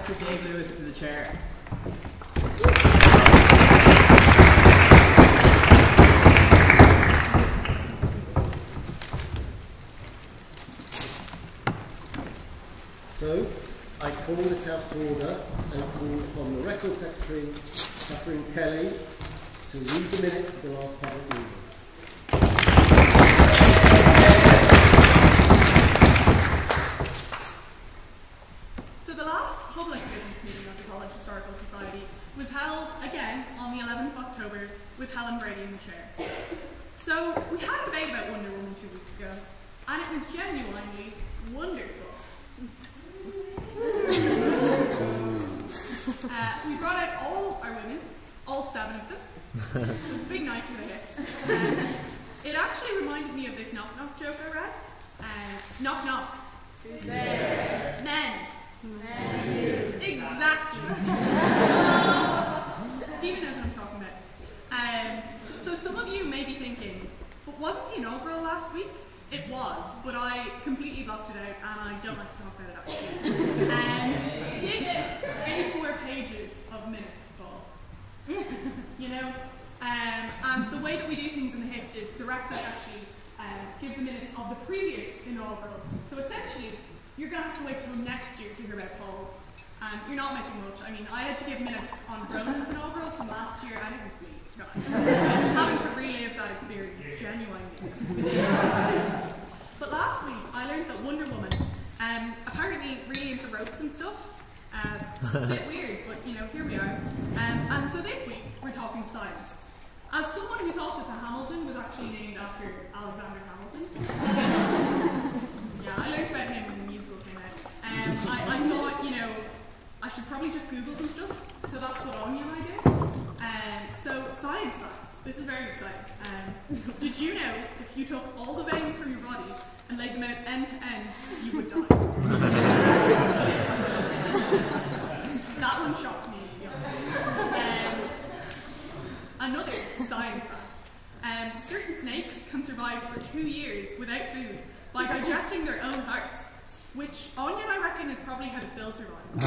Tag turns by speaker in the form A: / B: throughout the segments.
A: Professor Dave Lewis to the chair.
B: So, I call this house to order and call upon the Record Secretary, Catherine Kelly, to read the minutes of the last public meeting.
C: So the last public business meeting of the College Historical Society was held again on the 11th of October with Helen Brady in the chair. So we had a debate about Wonder Woman 2 weeks ago, and it was genuinely wonderful. We brought out all our women, all 7 of them. It was a big night for the hits. It actually reminded me of this knock knock joke I read. Knock knock. Who's there? Men. Exactly. Stephen knows what I'm talking about. So some of you may be thinking, but wasn't the inaugural last week? It was, but I completely blocked it out and I don't like to talk about it actually. 684 pages of minutes, Paul. You know? And the way that we do things in the HIPS is the RecSec actually gives the minutes of the previous inaugural. So essentially, you're going to have to wait till next year to hear about Paul's. And you're not missing much. I mean, I had to give minutes on Ronan's inaugural from last year, and it was bleak. Having to relive that experience, genuinely. But last week, I learned that Wonder Woman, apparently really into ropes and stuff. A bit weird, but you know, here we are. And so this week, we're talking science. As someone who thought that the Hamilton was actually named after Alexander Hamilton. Yeah, I learned about him when the musical came out. I thought, you know, I should probably just Google some stuff. So that's what Anya and I did. So science facts. This is very exciting. Did you know if you took all the veins from your body and laid them out end to end, you would die? That one shocked me, to be honest. Another science fact. Certain snakes can survive for 2 years without food by digesting their own hearts, which Anya and I reckon is probably how Phil survived.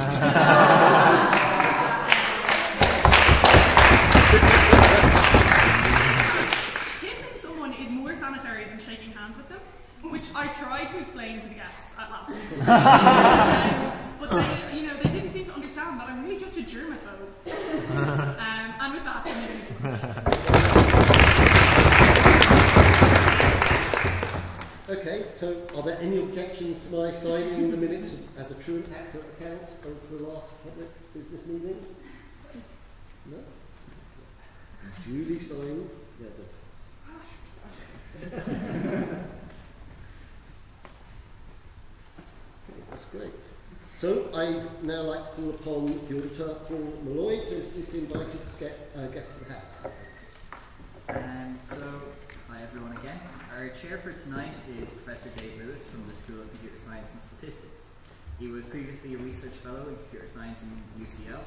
C: Kissing someone is more sanitary than shaking hands with them, which I tried to explain to the guests at last week's but they, you know, they didn't seem to understand that I'm really just a germaphobe. And with that,
B: Okay, so are there any objections to my signing the minutes as a true and accurate account of the last public business meeting? No? Duly signed. Yeah, that's great. So I'd now like to call upon the auditor, Paul Malloy, to introduce the invited guest of the house.
A: Hi everyone again. Our chair for tonight is Professor Dave Lewis from the School of Computer Science and Statistics. He was previously a research fellow in computer science in UCL.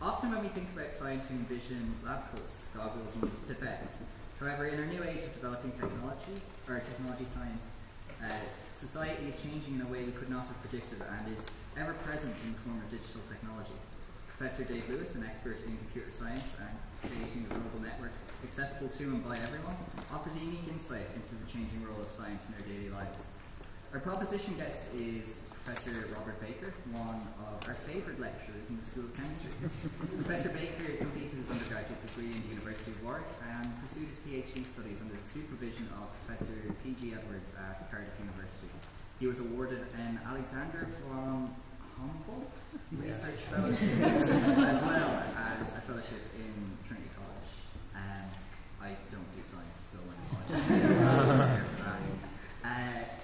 A: Often when we think about science, we envision lab coats, goggles, and pipettes. However, in our new age of developing technology science, society is changing in a way we could not have predicted and is ever present in the form of digital technology. Professor Dave Lewis, an expert in computer science and creating a global network accessible to and by everyone, offers a unique insight into the changing role of science in our daily lives. Our proposition guest is Professor Robert Baker, one of our favourite lecturers in the School of Chemistry. Professor Baker completed his undergraduate degree in the University of Warwick and pursued his PhD studies under the supervision of Professor P.G. Edwards at Cardiff University. He was awarded an Alexander von Humboldt Research Fellowship as well as a fellowship in Trinity College. I don't do science, so I'm apologising.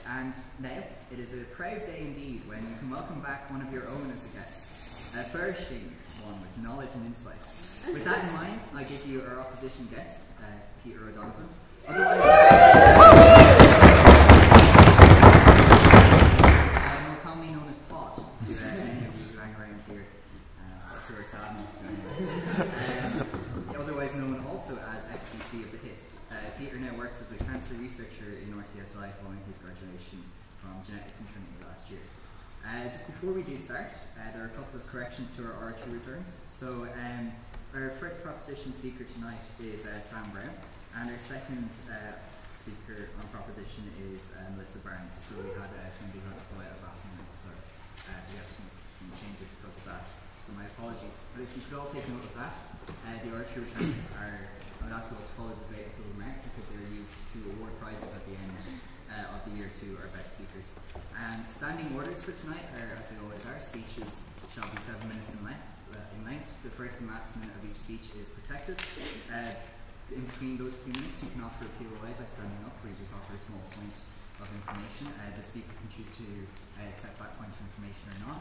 A: And now, it is a proud day indeed when you can welcome back one of your own as a guest, a flourishing one with knowledge and insight. With that in mind, I give you our opposition guest, Peter O'Donovan. More commonly known as Pod, to any of you who hang around here who are saddened. Otherwise known also as XVC of the HIST. Peter now works as a cancer researcher in RCSI following his graduation from genetics in Trinity last year. Just before we do start, there are a couple of corrections to our oratory returns. So our first proposition speaker tonight is Sam Brown, and our second speaker on proposition is Melissa Barnes. So we had somebody who had to pull out of last minute, so we have to make some changes because of that. So my apologies. But if you could all take note of that, the oratory returns are, I would ask you all to follow the debate of the mark because they are used to award prizes at the end of the year to our best speakers. Standing orders for tonight are, as they always are, speeches shall be 7 minutes in length. The first and last minute of each speech is protected. In between those 2 minutes, you can offer a POI by standing up, where you just offer a small point of information. The speaker can choose to accept that point of information or not.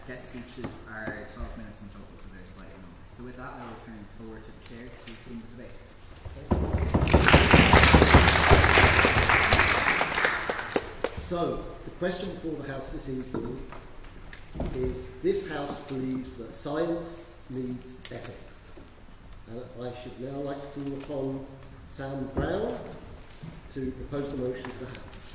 A: Guest speeches are 12 minutes in total, so they're slightly longer. So with that, I will turn the floor to the chair to begin the debate.
B: So, the question before the House this evening is, this House believes that science needs ethics. And I should now like to call upon Sam Brown to propose the motion to the House.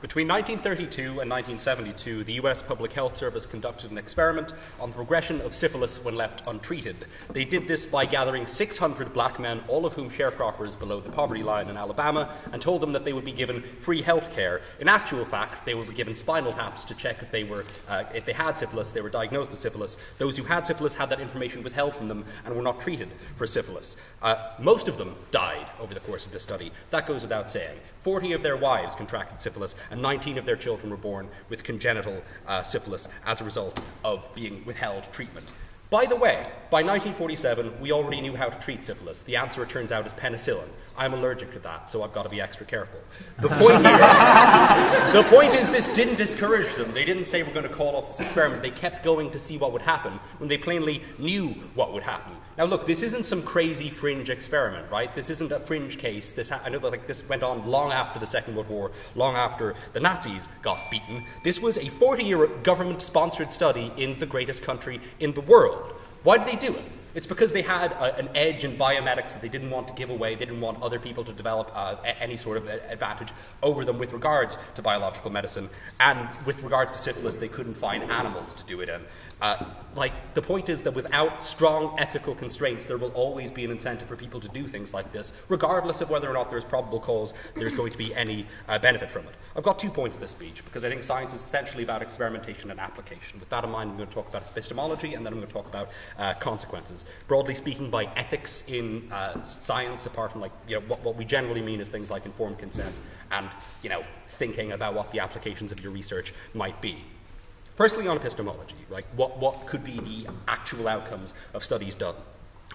D: Between 1932 and 1972, the US Public Health Service conducted an experiment on the progression of syphilis when left untreated. They did this by gathering 600 black men, all of whom sharecroppers below the poverty line in Alabama, and told them that they would be given free health care. In actual fact, they would be given spinal taps to check if they had syphilis, they were diagnosed with syphilis. Those who had syphilis had that information withheld from them and were not treated for syphilis. Most of them died over the course of this study. That goes without saying. 40 of their wives contracted syphilis, and 19 of their children were born with congenital syphilis as a result of being withheld treatment. By the way, by 1947, we already knew how to treat syphilis. The answer, it turns out, is penicillin. I'm allergic to that, so I've got to be extra careful. The point is, this didn't discourage them. They didn't say we're going to call off this experiment. They kept going to see what would happen when they plainly knew what would happen. Now look, this isn't some crazy fringe experiment, right? This isn't a fringe case. I know that this went on long after the Second World War, long after the Nazis got beaten. This was a 40-year government-sponsored study in the greatest country in the world. Why did they do it? It's because they had an edge in biomedics that they didn't want to give away. They didn't want other people to develop any sort of advantage over them with regards to biological medicine. And with regards to syphilis, they couldn't find animals to do it in. The point is that without strong ethical constraints, there will always be an incentive for people to do things like this, regardless of whether or not there's probable cause there's going to be any benefit from it. I've got 2 points in this speech, because I think science is essentially about experimentation and application. With that in mind, I'm going to talk about epistemology, and then I'm going to talk about consequences. Broadly speaking, by ethics in science, apart from what we generally mean is things like informed consent and thinking about what the applications of your research might be. Firstly, on epistemology, what could be the actual outcomes of studies done?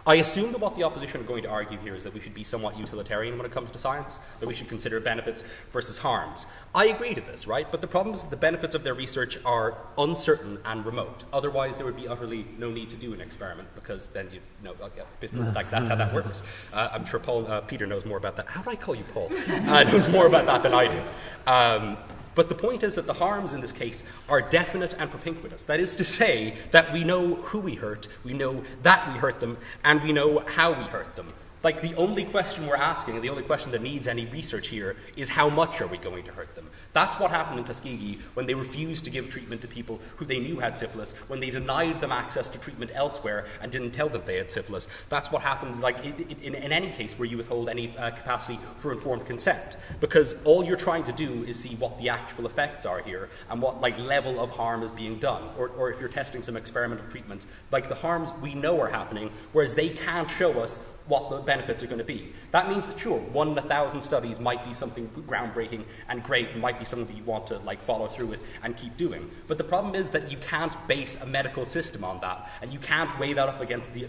D: I assume that what the opposition are going to argue here is that we should be somewhat utilitarian when it comes to science, that we should consider benefits versus harms. I agree to this, right? But the problem is that the benefits of their research are uncertain and remote. Otherwise, there would be utterly no need to do an experiment, because then that's how that works. I'm sure Peter knows more about that. How do I call you Paul? Knows more about that than I do. But the point is that the harms in this case are definite and propinquitous. That is to say that we know who we hurt, we know that we hurt them, and we know how we hurt them. The only question we're asking, and the only question that needs any research here, is how much are we going to hurt them? That's what happened in Tuskegee when they refused to give treatment to people who they knew had syphilis, when they denied them access to treatment elsewhere and didn't tell them they had syphilis. That's what happens in any case where you withhold any capacity for informed consent, because all you're trying to do is see what the actual effects are here and what level of harm is being done, or if you're testing some experimental treatments, the harms we know are happening, whereas they can't show us what the benefits are going to be. That means that, sure, 1 in 1,000 studies might be something groundbreaking and great, and might be something that you want to follow through with and keep doing. But the problem is that you can't base a medical system on that, and you can't weigh that up against the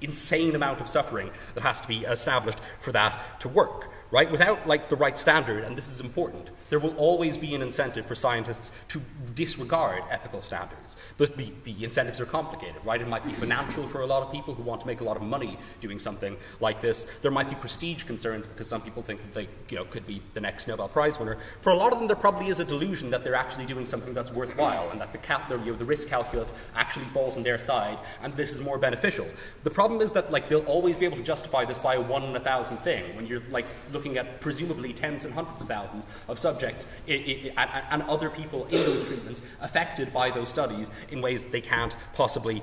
D: insane amount of suffering that has to be established for that to work. right? Without like the right standard, and this is important, there will always be an incentive for scientists to disregard ethical standards. But the incentives are complicated, right? It might be financial for a lot of people who want to make a lot of money doing something like this. There might be prestige concerns because some people think that they could be the next Nobel Prize winner. For a lot of them, there probably is a delusion that they're actually doing something that's worthwhile and that the risk calculus actually falls on their side and this is more beneficial. The problem is that like they'll always be able to justify this by a 1 in 1,000 thing when you're like looking at presumably tens and hundreds of thousands of subjects and other people in those treatments affected by those studies in ways that they can't possibly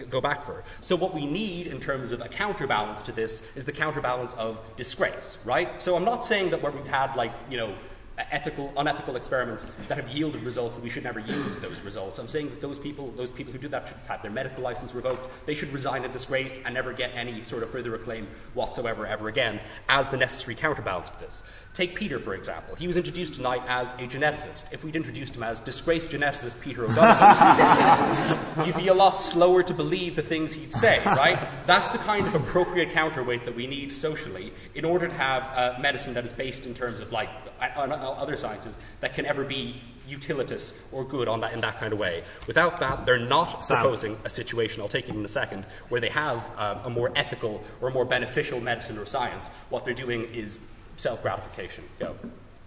D: go back for. So what we need in terms of a counterbalance to this is the counterbalance of disgrace, right? So I'm not saying that where we've had like, unethical experiments that have yielded results that we should never use those results. I'm saying that those people who do that should have their medical license revoked. They should resign in disgrace and never get any sort of further acclaim whatsoever ever again as the necessary counterbalance to this. Take Peter, for example. He was introduced tonight as a geneticist. If we'd introduced him as disgraced geneticist Peter O'Donovan, you'd be a lot slower to believe the things he'd say, right? That's the kind of appropriate counterweight that we need socially in order to have medicine that is based in terms of like other sciences that can ever be utilitous or good in that kind of way. Without that, they're not proposing a situation, I'll take it in a second, where they have a more ethical or more beneficial medicine or science. What they're doing is self-gratification. Go.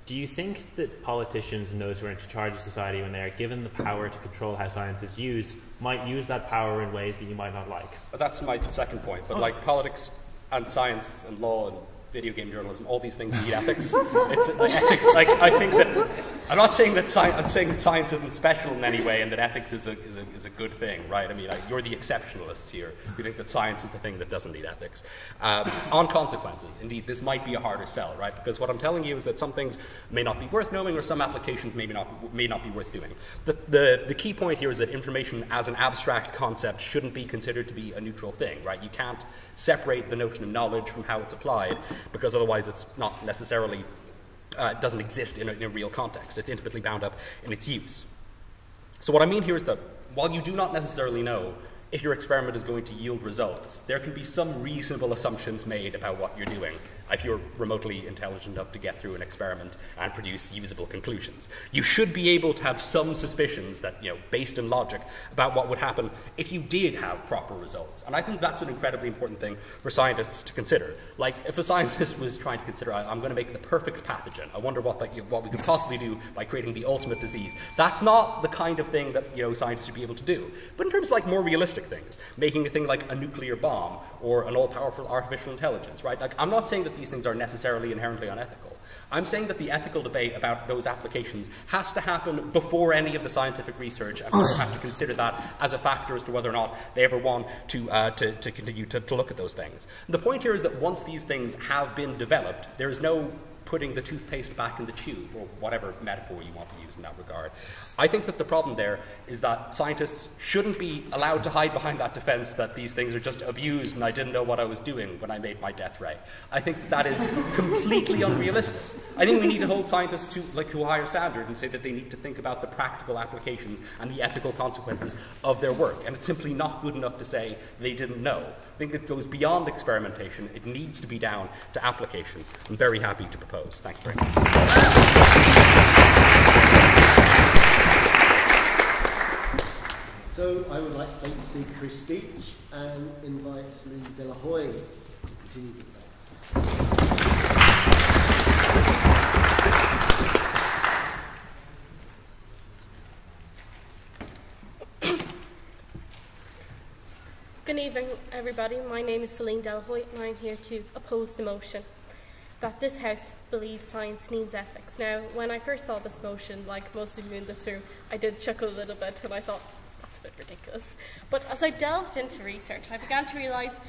E: Do you think that politicians and those who are in charge of society, when they are given the power to control how science is used, might use that power in ways that you might not like?
D: That's my second point, but like politics and science and law and video game journalism, all these things need ethics. It's like ethics. Like I think that I'm not saying that I'm saying that science isn't special in any way, and that ethics is a good thing, right? I mean, you're the exceptionalists here who think that science is the thing that doesn't need ethics. On consequences, indeed, this might be a harder sell, right? Because what I'm telling you is that some things may not be worth knowing, or some applications may not be worth doing. The key point here is that information as an abstract concept shouldn't be considered to be a neutral thing, right? You can't separate the notion of knowledge from how it's applied, because otherwise it's not necessarily, doesn't exist in a real context. It's intimately bound up in its use. So what I mean here is that while you do not necessarily know if your experiment is going to yield results, there can be some reasonable assumptions made about what you're doing if you're remotely intelligent enough to get through an experiment and produce usable conclusions. You should be able to have some suspicions that, based in logic, about what would happen if you did have proper results. And I think that's an incredibly important thing for scientists to consider. Like, if a scientist was trying to consider, I'm going to make the perfect pathogen, I wonder what we could possibly do by creating the ultimate disease. That's not the kind of thing that, scientists should be able to do. But in terms of, like, more realistic things, making a thing like a nuclear bomb or an all-powerful artificial intelligence, right? Like, I'm not saying that these things are necessarily inherently unethical. I'm saying that the ethical debate about those applications has to happen before any of the scientific research, and people have to consider that as a factor as to whether or not they ever want to continue to look at those things. And the point here is that once these things have been developed, there is no putting the toothpaste back in the tube, or whatever metaphor you want to use in that regard. I think that the problem there is that scientists shouldn't be allowed to hide behind that defense that these things are just abused and I didn't know what I was doing when I made my death ray. I think that is completely unrealistic. I think we need to hold scientists to a higher standard and say that they need to think about the practical applications and the ethical consequences of their work. And it's simply not good enough to say they didn't know. I think it goes beyond experimentation. It needs to be down to application. I'm very happy to propose. Thank you very much.
B: So I would like to thank the speaker for his speech and invite Celine Delahoy to continue the debate.
F: Good evening, everybody. My name is Celine Delahoy, and I'm here to oppose the motion that this House believes science needs ethics. Now, when I first saw this motion, like most of you in this room, I did chuckle a little bit, and I thought, that's a bit ridiculous. But as I delved into research, I began to realise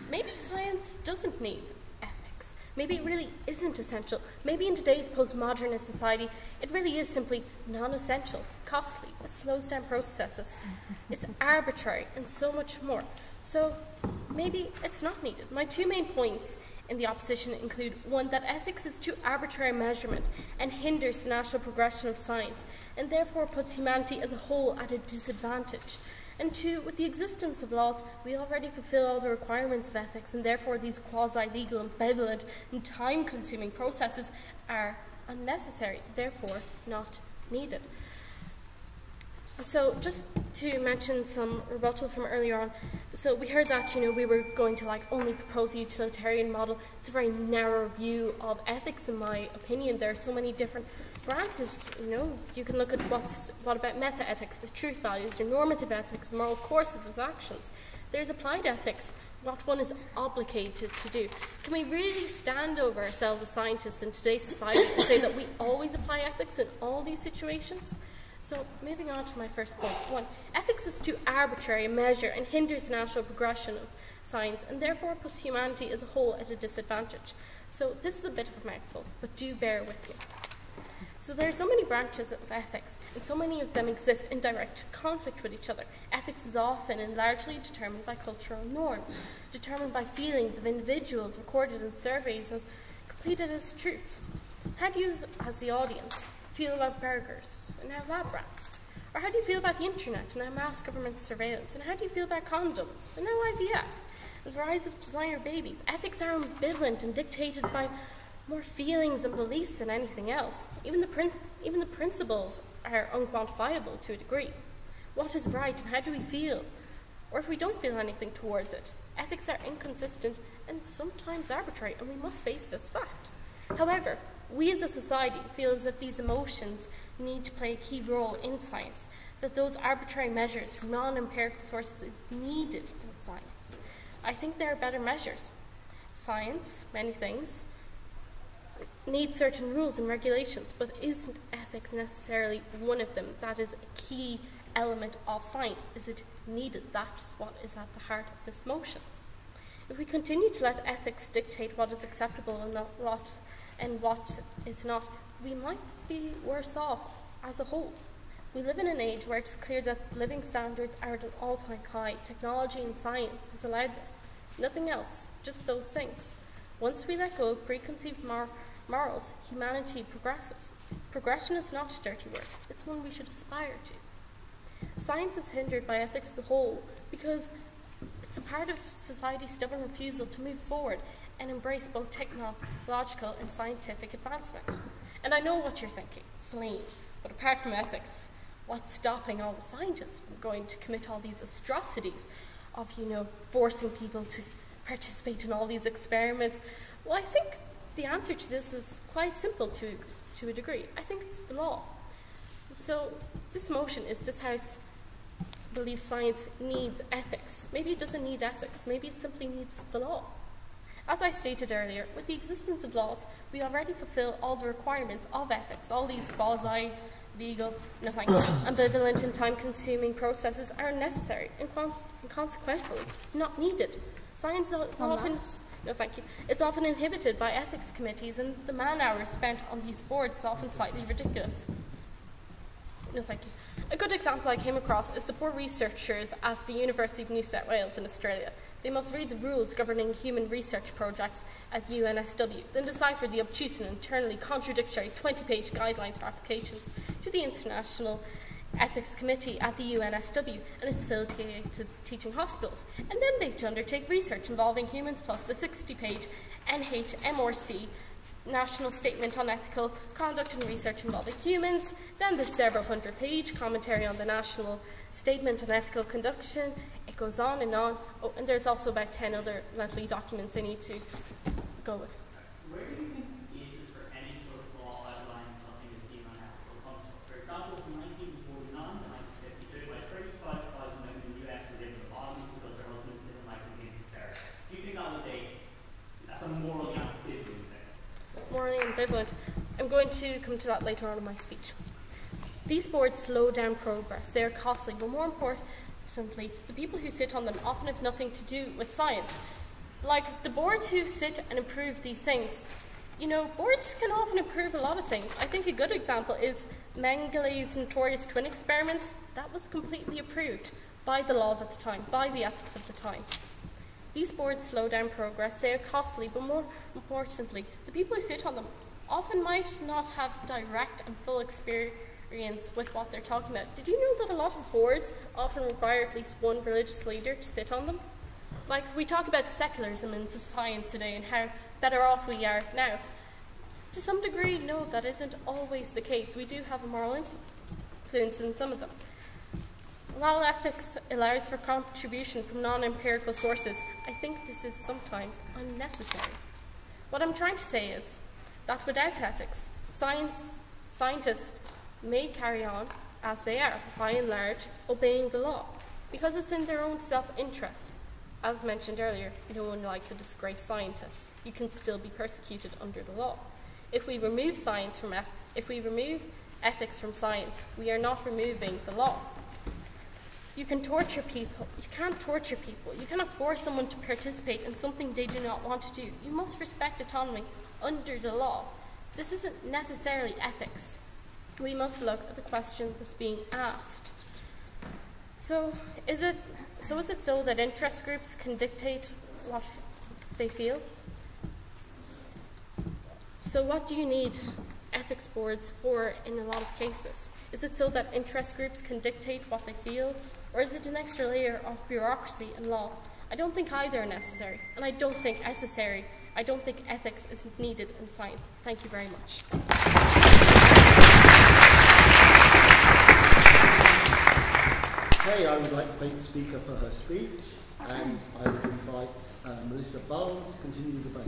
F: maybe science doesn't need ethics. Maybe it really isn't essential. Maybe in today's postmodernist society, it really is simply non-essential, costly, it slows down processes, it's arbitrary, and so much more. So maybe it's not needed. My two main points in the opposition include, one, that ethics is too arbitrary measurement and hinders the natural progression of science, and therefore puts humanity as a whole at a disadvantage. And 2, with the existence of laws, we already fulfill all the requirements of ethics, and therefore these quasi-legal, ambivalent, and time-consuming processes are unnecessary, therefore not needed. So just to mention some rebuttal from earlier on, so we heard that, we were going to only propose a utilitarian model. It's a very narrow view of ethics, in my opinion. There are so many different branches, you can look at what about meta-ethics, the truth values, your normative ethics, the moral course of his actions. There's applied ethics, what one is obligated to do. Can we really stand over ourselves as scientists in today's society and say that we always apply ethics in all these situations? So, moving on to my first point. 1, ethics is too arbitrary a measure and hinders the natural progression of science, and therefore puts humanity as a whole at a disadvantage. So, this is a bit of a mouthful, but do bear with me. So there are so many branches of ethics, and so many of them exist in direct conflict with each other. Ethics is often and largely determined by cultural norms, determined by feelings of individuals recorded in surveys as completed as truths. How do you, as the audience, feel about burgers and how lab rats? Or how do you feel about the internet and how mass government surveillance? And how do you feel about condoms and now IVF? The rise of designer babies. Ethics are ambivalent and dictated by more feelings and beliefs than anything else. Even the principles are unquantifiable to a degree. What is right and how do we feel? Or if we don't feel anything towards it. Ethics are inconsistent and sometimes arbitrary, and we must face this fact. However, we as a society feel as if these emotions need to play a key role in science, that those arbitrary measures from non-empirical sources are needed in science. I think there are better measures. Science, many things, need certain rules and regulations, but isn't ethics necessarily one of them? That is a key element of science. Is it needed? That's what is at the heart of this motion. If we continue to let ethics dictate what is acceptable and what is not, we might be worse off as a whole. We live in an age where it's clear that living standards are at an all-time high. Technology and science has allowed this. Nothing else, just those things. Once we let go of preconceived morals, humanity progresses. Progression is not a dirty word, it's one we should aspire to. Science is hindered by ethics as a whole because it's a part of society's stubborn refusal to move forward and embrace both technological and scientific advancement. And I know what you're thinking, Celine, but apart from ethics, what's stopping all the scientists from going to commit all these atrocities of, forcing people to participate in all these experiments? Well, I think the answer to this is quite simple to a degree. I think it's the law. So this motion is this House believes science needs ethics. Maybe it doesn't need ethics. Maybe it simply needs the law. As I stated earlier, with the existence of laws, we already fulfill all the requirements of ethics. All these quasi-legal, ambivalent and time-consuming processes are necessary and consequently not needed. Science is often... No, thank you. It's often inhibited by ethics committees, and the man-hours spent on these boards is often slightly ridiculous. No, thank you. A good example I came across is the poor researchers at the University of New South Wales in Australia. They must read the rules governing human research projects at UNSW, then decipher the obtuse and internally contradictory 20-page guidelines for applications to the International Ethics Committee at the UNSW and its affiliated teaching hospitals. And then they have to undertake research involving humans plus the 60-page NHMRC National Statement on Ethical Conduct and Research Involving Humans, then the several hundred-page commentary on the National Statement on Ethical Conduct. It goes on and on. Oh, and there's also about 10 other lengthy documents I need to go with.
G: Where do you think the basis for any sort of law outlining something as deemed unethical comes from? For example, from 1949 to 1952, like 35,000 women in the US were given lobotomies because their husbands didn't like them being hysterical. Do you think that's a morally ambivalent thing?
F: Morally ambivalent. I'm going to come to that later on in my speech. These boards slow down progress. They are costly, but more importantly, the people who sit on them often have nothing to do with science. Like the boards who sit and approve these things, boards can often approve a lot of things. I think a good example is Mengelé's notorious twin experiments. That was completely approved by the laws at the time, by the ethics of the time. These boards slow down progress. They are costly, but more importantly, the people who sit on them often might not have direct and full experience with what they're talking about. Did you know that a lot of boards often require at least one religious leader to sit on them? Like, we talk about secularism in science today and how better off we are now. To some degree, no, that isn't always the case. We do have a moral influence in some of them. While ethics allows for contribution from non-empirical sources, I think this is sometimes unnecessary. What I'm trying to say is that without ethics, scientists may carry on as they are, by and large, obeying the law, because it's in their own self-interest. As mentioned earlier, no one likes a disgraced scientist. You can still be persecuted under the law. If we remove ethics from science, we are not removing the law. You can torture people. You can't torture people. You cannot force someone to participate in something they do not want to do. You must respect autonomy under the law. This isn't necessarily ethics. We must look at the question that's being asked. So is it so that interest groups can dictate what they feel? So what do you need ethics boards for in a lot of cases? Is it so that interest groups can dictate what they feel? Or is it an extra layer of bureaucracy and law? I don't think either are necessary, and I don't think ethics is needed in science. Thank you very much.
B: Okay, I would like to thank the speaker for her speech, and I would invite Melissa Barnes to continue the debate.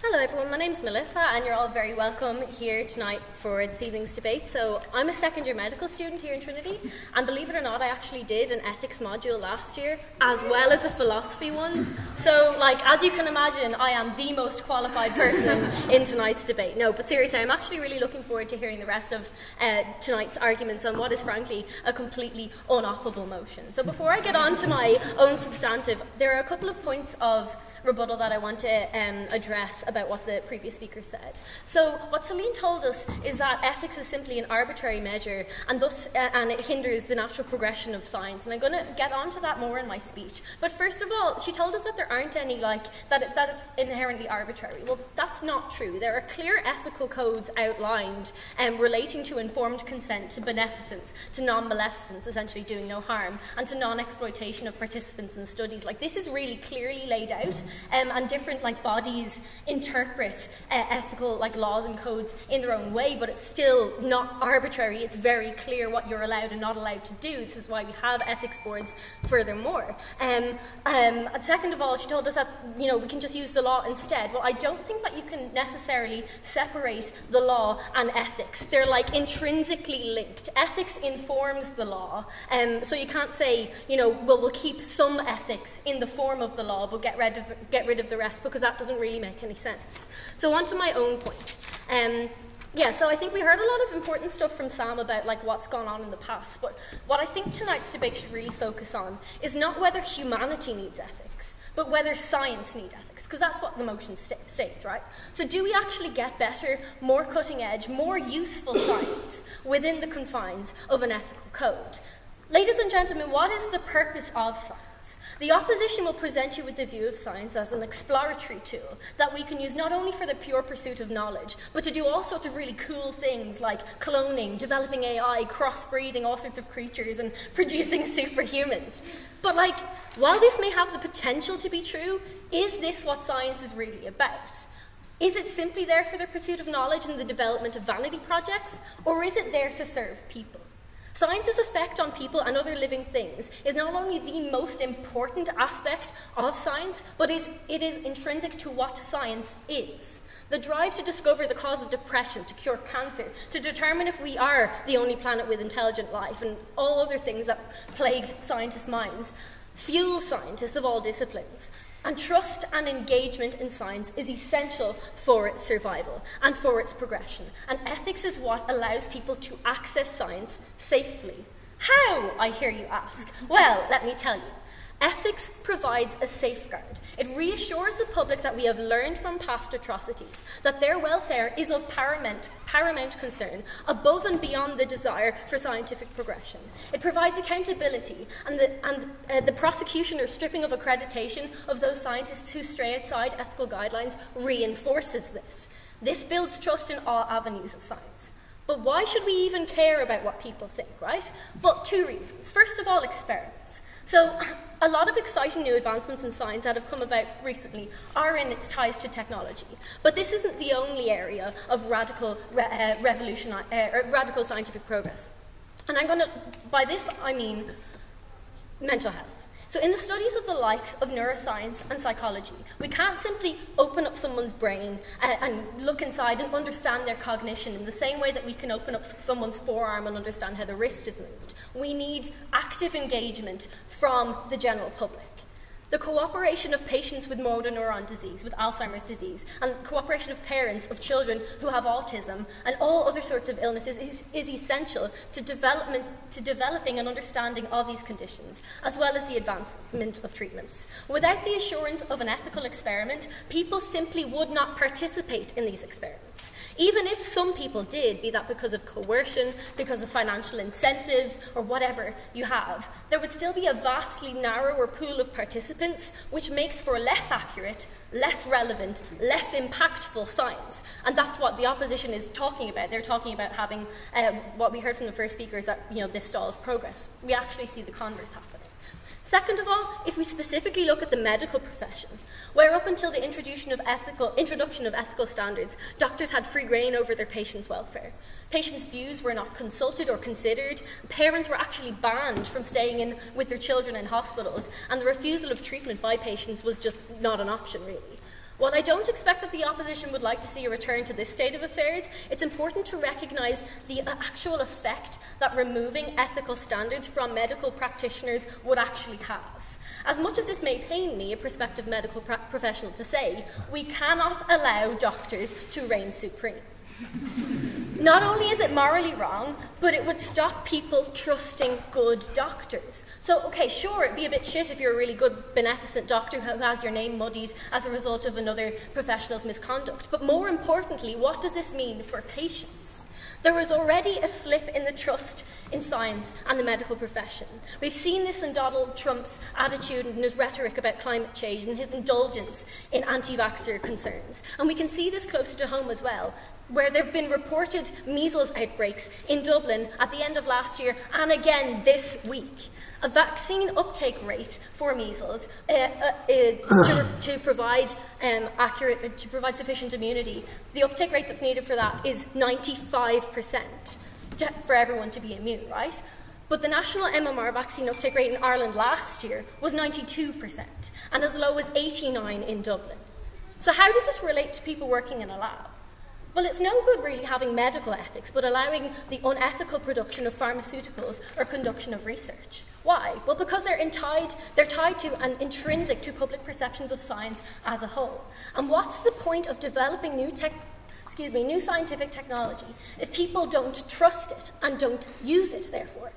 H: Hello everyone, my name's Melissa and you're all very welcome here tonight for this evening's debate. So I'm a second year medical student here in Trinity, and believe it or not, I actually did an ethics module last year as well as a philosophy one. So like, as you can imagine, I am the most qualified person in tonight's debate. No, but seriously, I'm actually really looking forward to hearing the rest of tonight's arguments on what is frankly a completely unoperable motion. So before I get on to my own substantive, there are a couple of points of rebuttal that I want to address about what the previous speaker said. So what Celine told us is that ethics is simply an arbitrary measure, and thus and it hinders the natural progression of science. And I'm going to get onto that more in my speech. But first of all, she told us that there aren't any that is inherently arbitrary. Well, that's not true. There are clear ethical codes outlined relating to informed consent, to beneficence, to non-maleficence, essentially doing no harm, and to non-exploitation of participants in studies. Like, this is really clearly laid out, and different bodies interpret ethical laws and codes in their own way, but it's still not arbitrary. It's very clear what you're allowed and not allowed to do. This is why we have ethics boards furthermore. Second of all, she told us that we can just use the law instead. Well, I don't think that you can necessarily separate the law and ethics. They're intrinsically linked. Ethics informs the law, so you can't say well, we'll keep some ethics in the form of the law but get rid of the rest, because that doesn't really make any sense. So on to my own point. So I think we heard a lot of important stuff from Sam about what's gone on in the past, but what I think tonight's debate should really focus on is not whether humanity needs ethics, but whether science needs ethics, because that's what the motion states, right? So do we actually get better, more cutting edge, more useful science within the confines of an ethical code? Ladies and gentlemen, what is the purpose of science? The opposition will present you with the view of science as an exploratory tool that we can use not only for the pure pursuit of knowledge, but to do all sorts of really cool things like cloning, developing AI, crossbreeding all sorts of creatures, and producing superhumans. But while this may have the potential to be true, is this what science is really about? Is it simply there for the pursuit of knowledge and the development of vanity projects, or is it there to serve people? Science's effect on people and other living things is not only the most important aspect of science, but it is intrinsic to what science is. The drive to discover the cause of depression, to cure cancer, to determine if we are the only planet with intelligent life, and all other things that plague scientists' minds, fuel scientists of all disciplines. And trust and engagement in science is essential for its survival and for its progression. And ethics is what allows people to access science safely. How, I hear you ask? Well, let me tell you. Ethics provides a safeguard. It reassures the public that we have learned from past atrocities, that their welfare is of paramount concern, above and beyond the desire for scientific progression. It provides accountability, and the prosecution or stripping of accreditation of those scientists who stray outside ethical guidelines reinforces this. This builds trust in all avenues of science. But why should we even care about what people think, right? Well, 2 reasons. First of all, experiments. So, a lot of exciting new advancements in science that have come about recently are in its ties to technology. But this isn't the only area of radical scientific progress. And by this I mean mental health. So in the studies of the likes of neuroscience and psychology, we can't simply open up someone's brain and look inside and understand their cognition in the same way that we can open up someone's forearm and understand how the wrist is moved. We need active engagement from the general public. The cooperation of patients with motor neuron disease, with Alzheimer's disease, and the cooperation of parents of children who have autism and all other sorts of illnesses is essential to developing an understanding of these conditions, as well as the advancement of treatments. Without the assurance of an ethical experiment, people simply would not participate in these experiments. Even if some people did, be that because of coercion, because of financial incentives, or whatever you have, there would still be a vastly narrower pool of participants, which makes for less accurate, less relevant, less impactful science. And that's what the opposition is talking about. They're talking about having, what we heard from the first speaker is that, this stalls progress. We actually see the converse happening. Second of all, if we specifically look at the medical profession, where up until the introduction of ethical standards, doctors had free rein over their patients' welfare. Patients' views were not consulted or considered. Parents were actually banned from staying in with their children in hospitals, and the refusal of treatment by patients was just not an option, really. While I don't expect that the opposition would like to see a return to this state of affairs, it's important to recognise the actual effect that removing ethical standards from medical practitioners would actually have. As much as this may pain me, a prospective medical professional, to say, we cannot allow doctors to reign supreme. Not only is it morally wrong, but it would stop people trusting good doctors. So, okay, sure, it'd be a bit shit if you're a really good, beneficent doctor who has your name muddied as a result of another professional's misconduct. But more importantly, what does this mean for patients? There was already a slip in the trust in science and the medical profession. We've seen this in Donald Trump's attitude and his rhetoric about climate change and his indulgence in anti-vaxxer concerns. And we can see this closer to home as well, where there have been reported measles outbreaks in Dublin at the end of last year and again this week. A vaccine uptake rate for measles to provide sufficient immunity, the uptake rate that's needed for that is 95% for everyone to be immune, right? But the national MMR vaccine uptake rate in Ireland last year was 92% and as low as 89% in Dublin. So how does this relate to people working in a lab? Well, it's no good really having medical ethics, but allowing the unethical production of pharmaceuticals or conduction of research. Why? Well, because they're tied to and intrinsic to public perceptions of science as a whole. And what's the point of developing new scientific technology if people don't trust it and don't use it, therefore?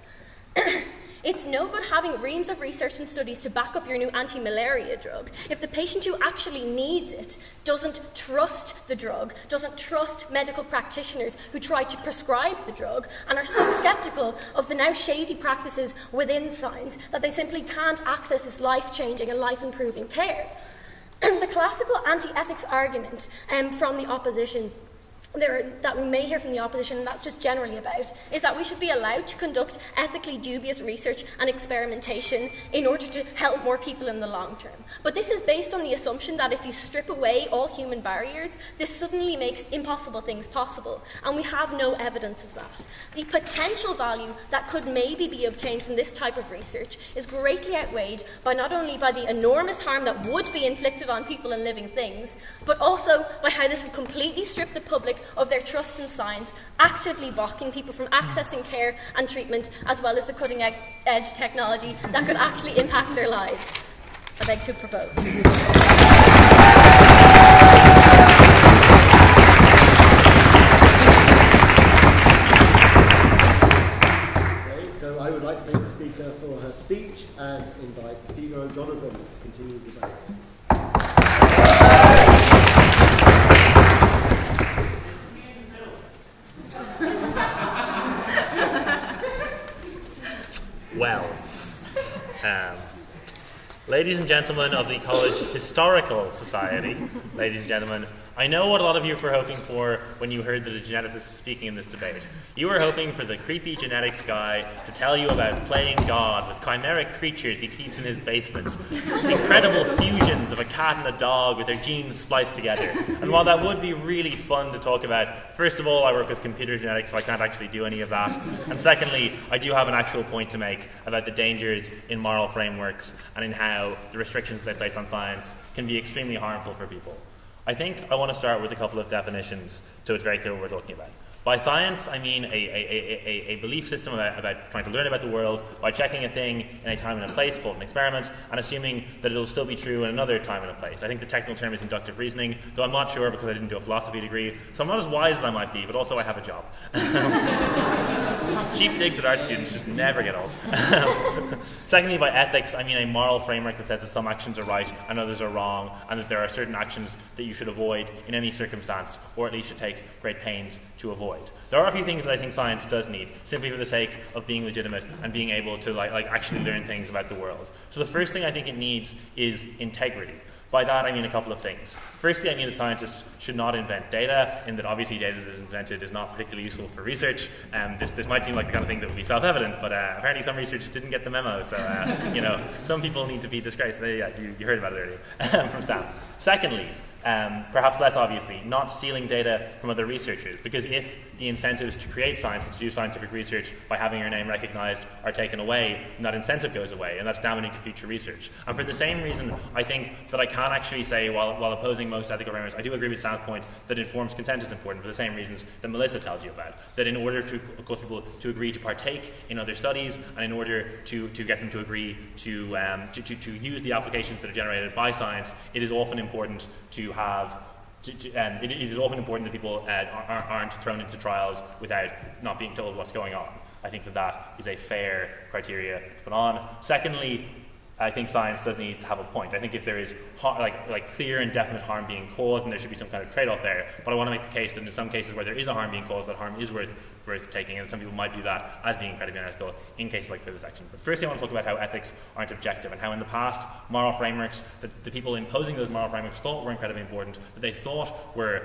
H: It's no good having reams of research and studies to back up your new anti-malaria drug if the patient who actually needs it doesn't trust the drug, doesn't trust medical practitioners who try to prescribe the drug and are so sceptical of the now shady practices within science that they simply can't access this life-changing and life-improving care. The classical anti-ethics argument from the opposition that we may hear from the opposition, and that's just generally about, is that we should be allowed to conduct ethically dubious research and experimentation in order to help more people in the long term. But this is based on the assumption that if you strip away all human barriers, this suddenly makes impossible things possible, and we have no evidence of that. The potential value that could maybe be obtained from this type of research is greatly outweighed by not only by the enormous harm that would be inflicted on people and living things, but also by how this would completely strip the public of their trust in science, actively blocking people from accessing care and treatment, as well as the cutting-edge technology that could actually impact their lives. I beg to propose.
B: Okay, so I would like to thank the speaker for her speech. and invite Peter O'Donovan to continue the debate.
E: Well, ladies and gentlemen of the College Historical Society, ladies and gentlemen, I know what a lot of you were hoping for when you heard that a geneticist is speaking in this debate. You were hoping for the creepy genetics guy to tell you about playing God with chimeric creatures he keeps in his basement, incredible fusions of a cat and a dog with their genes spliced together. And while that would be really fun to talk about, first of all, I work with computer genetics, so I can't actually do any of that. And secondly, I do have an actual point to make about the dangers in moral frameworks and in how the restrictions they place on science can be extremely harmful for people. I think I want to start with a couple of definitions so it's very clear what we're talking about. By science, I mean a belief system about trying to learn about the world by checking a thing in a time and a place called an experiment and assuming that it'll still be true in another time and a place. I think the technical term is inductive reasoning, though I'm not sure because I didn't do a philosophy degree, so I'm not as wise as I might be, but also I have a job. Cheap digs at art students just never get old. Secondly, by ethics, I mean a moral framework that says that some actions are right and others are wrong, and that there are certain actions that you should avoid in any circumstance, or at least should take great pains to avoid. There are a few things that I think science does need, simply for the sake of being legitimate and being able to actually learn things about the world. So the first thing I think it needs is integrity. By that I mean a couple of things. Firstly, I mean that scientists should not invent data, in that obviously data that is invented is not particularly useful for research. This might seem like the kind of thing that would be self-evident, but apparently some researchers didn't get the memo, so some people need to be disgraced. Yeah, you heard about it earlier from Sam. Secondly, perhaps less obviously, not stealing data from other researchers, because if the incentives to create science and to do scientific research by having your name recognized are taken away, then that incentive goes away, and that's damaging to future research. And for the same reason, I think that I can actually say, while opposing most ethical frameworks, I do agree with Sam's point that informed consent is important for the same reasons that Melissa tells you about. That in order to cause people to agree to partake in other studies, and in order to get them to agree to use the applications that are generated by science, it is often important to have it is often important that people aren't thrown into trials without not being told what's going on. I think that is a fair criteria to put on. Secondly, I think science does need to have a point. I think if there is clear and definite harm being caused, then there should be some kind of trade-off there. But I want to make the case that in some cases where there is a harm being caused, that harm is worth taking, and some people might view that as being incredibly unethical in cases like vivisection. But firstly, I want to talk about how ethics aren't objective, and how in the past moral frameworks that the people imposing those moral frameworks thought were incredibly important, that they thought were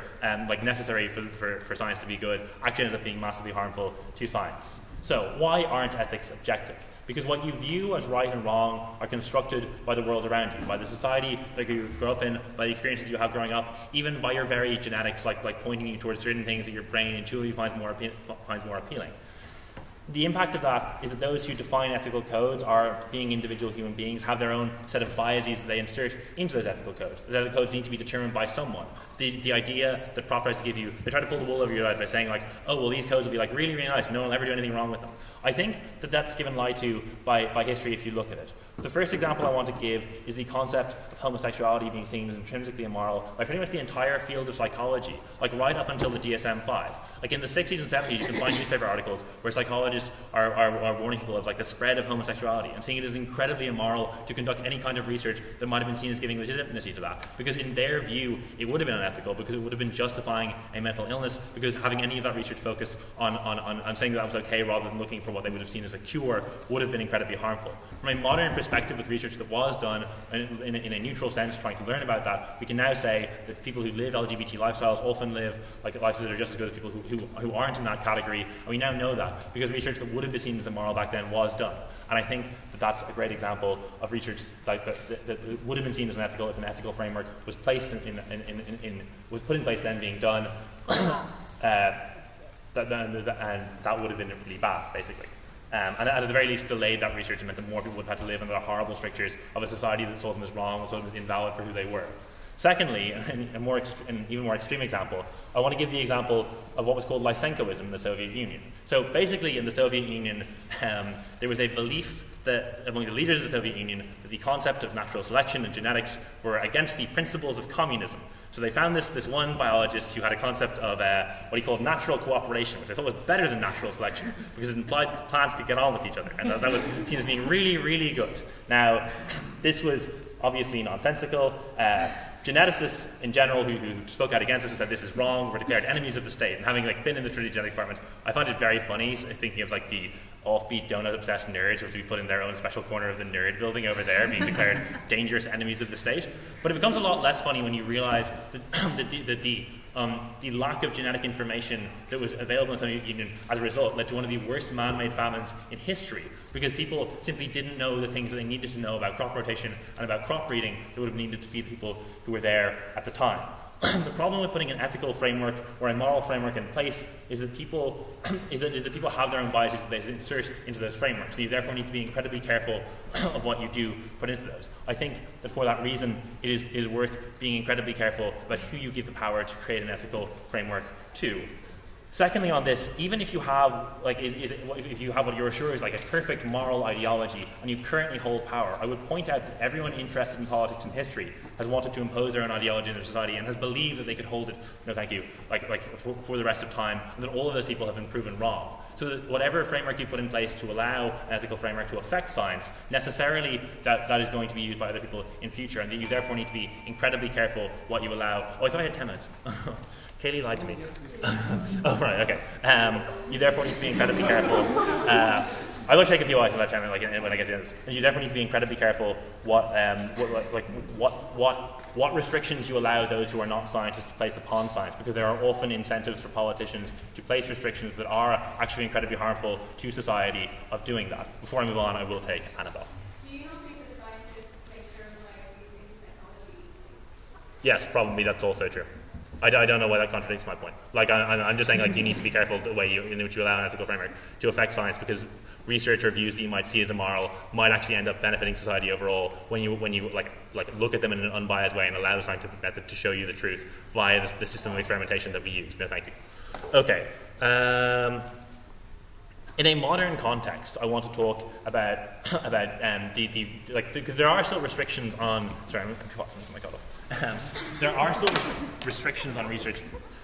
E: necessary for science to be good, actually ends up being massively harmful to science. So why aren't ethics objective? Because what you view as right and wrong are constructed by the world around you, by the society that you grew up in, by the experiences you have growing up, even by your very genetics, like pointing you towards certain things that your brain intuitively finds more appealing. The impact of that is that those who define ethical codes are, being individual human beings, have their own set of biases that they insert into those ethical codes. Those ethical codes need to be determined by someone. The idea that prop tries to give you, they try to pull the wool over your eyes by saying like, oh, well, these codes will be like really, really nice and no one will ever do anything wrong with them. I think that that's given light to by history if you look at it. The first example I want to give is the concept of homosexuality being seen as intrinsically immoral by pretty much the entire field of psychology, like right up until the DSM-5. Like in the 60s and 70s, you can find newspaper articles where psychologists are warning people of like the spread of homosexuality and seeing it as incredibly immoral to conduct any kind of research that might have been seen as giving legitimacy to that. Because in their view, it would have been unethical, because it would have been justifying a mental illness, because having any of that research focus on saying that was okay rather than looking for what they would have seen as a cure would have been incredibly harmful. From a modern perspective, with research that was done in a neutral sense, trying to learn about that, we can now say that people who live LGBT lifestyles often live like lifestyles that are just as good as people who aren't in that category, and we now know that because research that would have been seen as immoral back then was done. And I think that that's a great example of research like that would have been seen as unethical if an ethical framework was placed was put in place then being done, and that would have been really bad, basically. And at the very least delayed that research and meant that more people would have had to live under the horrible strictures of a society that saw them as wrong, that saw them as invalid for who they were. Secondly, an even more extreme example, I want to give the example of what was called Lysenkoism in the Soviet Union. So basically in the Soviet Union, there was a belief among the leaders of the Soviet Union that the concept of natural selection and genetics were against the principles of communism. So they found this one biologist who had a concept of what he called natural cooperation, which I thought was better than natural selection because it implied plants could get on with each other, and that was seen as being really, really good. Now, this was obviously nonsensical. Geneticists in general who spoke out against this and said this is wrong, were declared enemies of the state. And having been in the Trinity Genetics Department, I find it very funny, thinking of the offbeat donut-obsessed nerds, which we put in their own special corner of the nerd building over there, being declared dangerous enemies of the state. But it becomes a lot less funny when you realize that the lack of genetic information that was available in the Soviet Union as a result led to one of the worst man-made famines in history, because people simply didn't know the things that they needed to know about crop rotation and about crop breeding that would have needed to feed people who were there at the time. The problem with putting an ethical framework or a moral framework in place is that people have their own biases that they insert into those frameworks. So you therefore need to be incredibly careful of what you do put into those. I think that for that reason, it is worth being incredibly careful about who you give the power to create an ethical framework to. Secondly, on this, even if you have if you have what you're sure is a perfect moral ideology and you currently hold power, I would point out that everyone interested in politics and history has wanted to impose their own ideology in their society and has believed that they could hold it, no thank you, for the rest of time, and that all of those people have been proven wrong. So that whatever framework you put in place to allow an ethical framework to affect science, necessarily that is going to be used by other people in future, and that you therefore need to be incredibly careful what you allow. Oh, I thought I had 10 minutes. Kaylee lied to me. Oh, right, okay. You therefore need to be incredibly careful. I will take a few eyes on that channel when I get to this. You therefore need to be incredibly careful what restrictions you allow those who are not scientists to place upon science, because there are often incentives for politicians to place restrictions that are actually incredibly harmful to society of doing that. Before I move on, I will take Annabelle.
F: Do you not think that scientists place their own biases into technology?
E: Yes, probably that's also true. I don't know why that contradicts my point. I'm just saying, you need to be careful the way in which you allow an ethical framework to affect science, because research or views that you might see as immoral might actually end up benefiting society overall when you look at them in an unbiased way and allow the scientific method to show you the truth via the system of experimentation that we use. No, thank you. Okay. In a modern context, I want to talk about because there are still restrictions on. Sorry, I'm my God off. There are still restrictions on research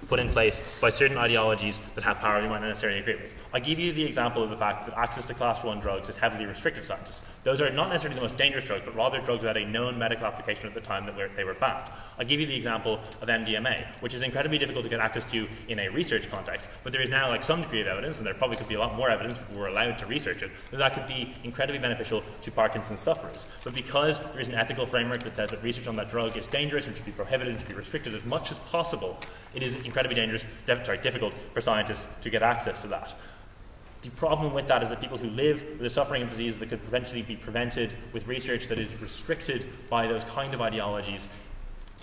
E: put in place by certain ideologies that have power we might not necessarily agree with. I give you the example of the fact that access to class 1 drugs is heavily restricted to scientists. Those are not necessarily the most dangerous drugs, but rather drugs that had a known medical application at the time that they were banned. I give you the example of MDMA, which is incredibly difficult to get access to in a research context, but there is now some degree of evidence, and there probably could be a lot more evidence if we were allowed to research it, that could be incredibly beneficial to Parkinson's sufferers. But because there is an ethical framework that says that research on that drug is dangerous and should be prohibited and should be restricted as much as possible, it is incredibly difficult for scientists to get access to that. The problem with that is that people who live with the suffering of diseases that could potentially be prevented with research that is restricted by those kind of ideologies,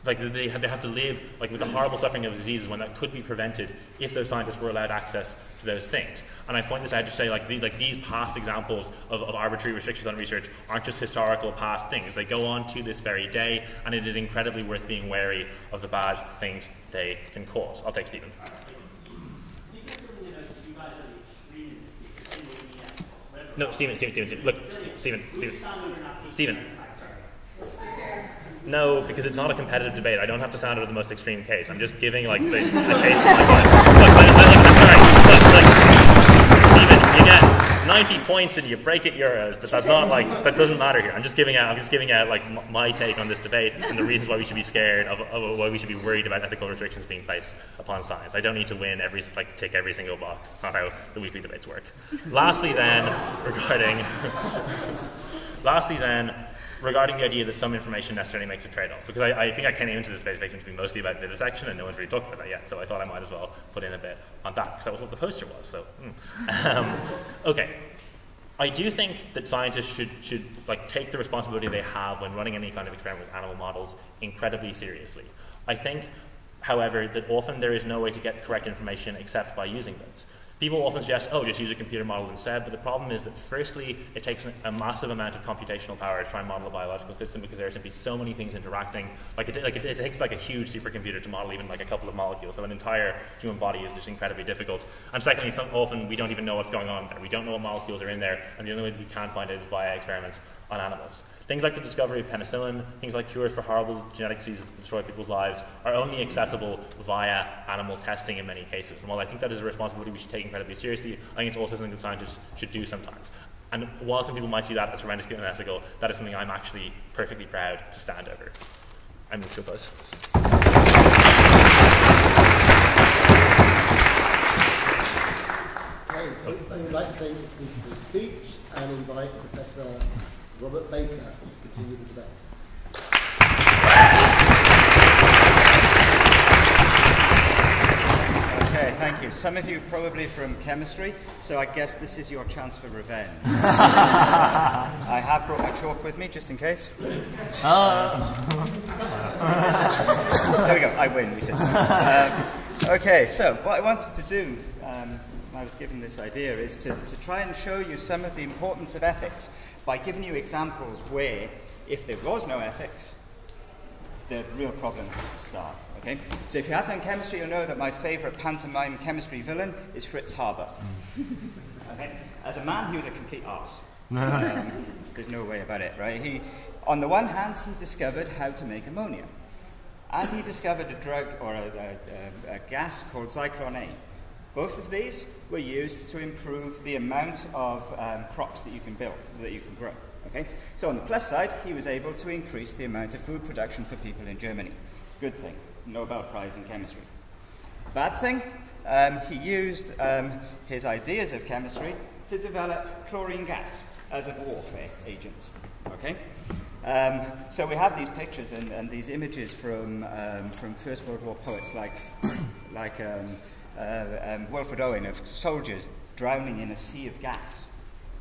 E: they have to live with the horrible suffering of diseases when that could be prevented if those scientists were allowed access to those things. And I point this out to say these past examples of arbitrary restrictions on research aren't just historical past things. They go on to this very day, and it is incredibly worth being wary of the bad things they can cause. I'll take Stephen. No, Stephen. Look, Stephen. No, because it's not a competitive debate. I don't have to sound out the most extreme case. I'm just giving the case for my side. Stephen, you get 90 points and you break it euros, but that's not that doesn't matter here. I'm just giving out my take on this debate and the reasons why we should be scared of why we should be worried about ethical restrictions being placed upon science. I don't need to win tick every single box. It's not how the weekly debates work. Lastly then, regarding the idea that some information necessarily makes a trade-off, because I think I came into this debate to be mostly about vivisection, and no one's really talked about that yet, so I thought I might as well put in a bit on that, because that was what the poster was. So, okay. I do think that scientists should take the responsibility they have when running any kind of experiment with animal models incredibly seriously. I think, however, that often there is no way to get correct information except by using those. People often suggest, oh, just use a computer model instead, but the problem is that firstly, it takes a massive amount of computational power to try and model a biological system because there are simply so many things interacting. It takes like a huge supercomputer to model even like a couple of molecules, so an entire human body is just incredibly difficult. And secondly, often we don't even know what's going on there. We don't know what molecules are in there, and the only way we can find it is via experiments on animals. Things like the discovery of penicillin, things like cures for horrible genetic diseases that destroy people's lives are only accessible via animal testing in many cases. And while I think that is a responsibility we should take incredibly seriously, I think it's also something that scientists should do sometimes. And while some people might see that as horrendously unethical, that is something I'm actually perfectly proud to stand over. I move to a close.
B: So I would like to say this is the speech and invite Professor Robert Baker to continue the debate.
I: Okay, thank you. Some of you probably from chemistry, so I guess this is your chance for revenge. I have brought my chalk with me, just in case. There we go, I win, we said. Okay, so what I wanted to do, I was given this idea, is to try and show you some of the importance of ethics by giving you examples where, if there was no ethics, the real problems start. Okay? So if you have done chemistry, you'll know that my favourite pantomime chemistry villain is Fritz Haber. Okay? As a man, he was a complete arse. There's no way about it, right? On the one hand, he discovered how to make ammonia. And he discovered a drug, or a gas called Zyklon A. Both of these were used to improve the amount of crops that you can grow. Okay? So on the plus side, he was able to increase the amount of food production for people in Germany. Good thing. Nobel Prize in chemistry. Bad thing, he used his ideas of chemistry to develop chlorine gas as a warfare agent. Okay? So we have these pictures and these images from First World War poets like Wilfred Owen of soldiers drowning in a sea of gas.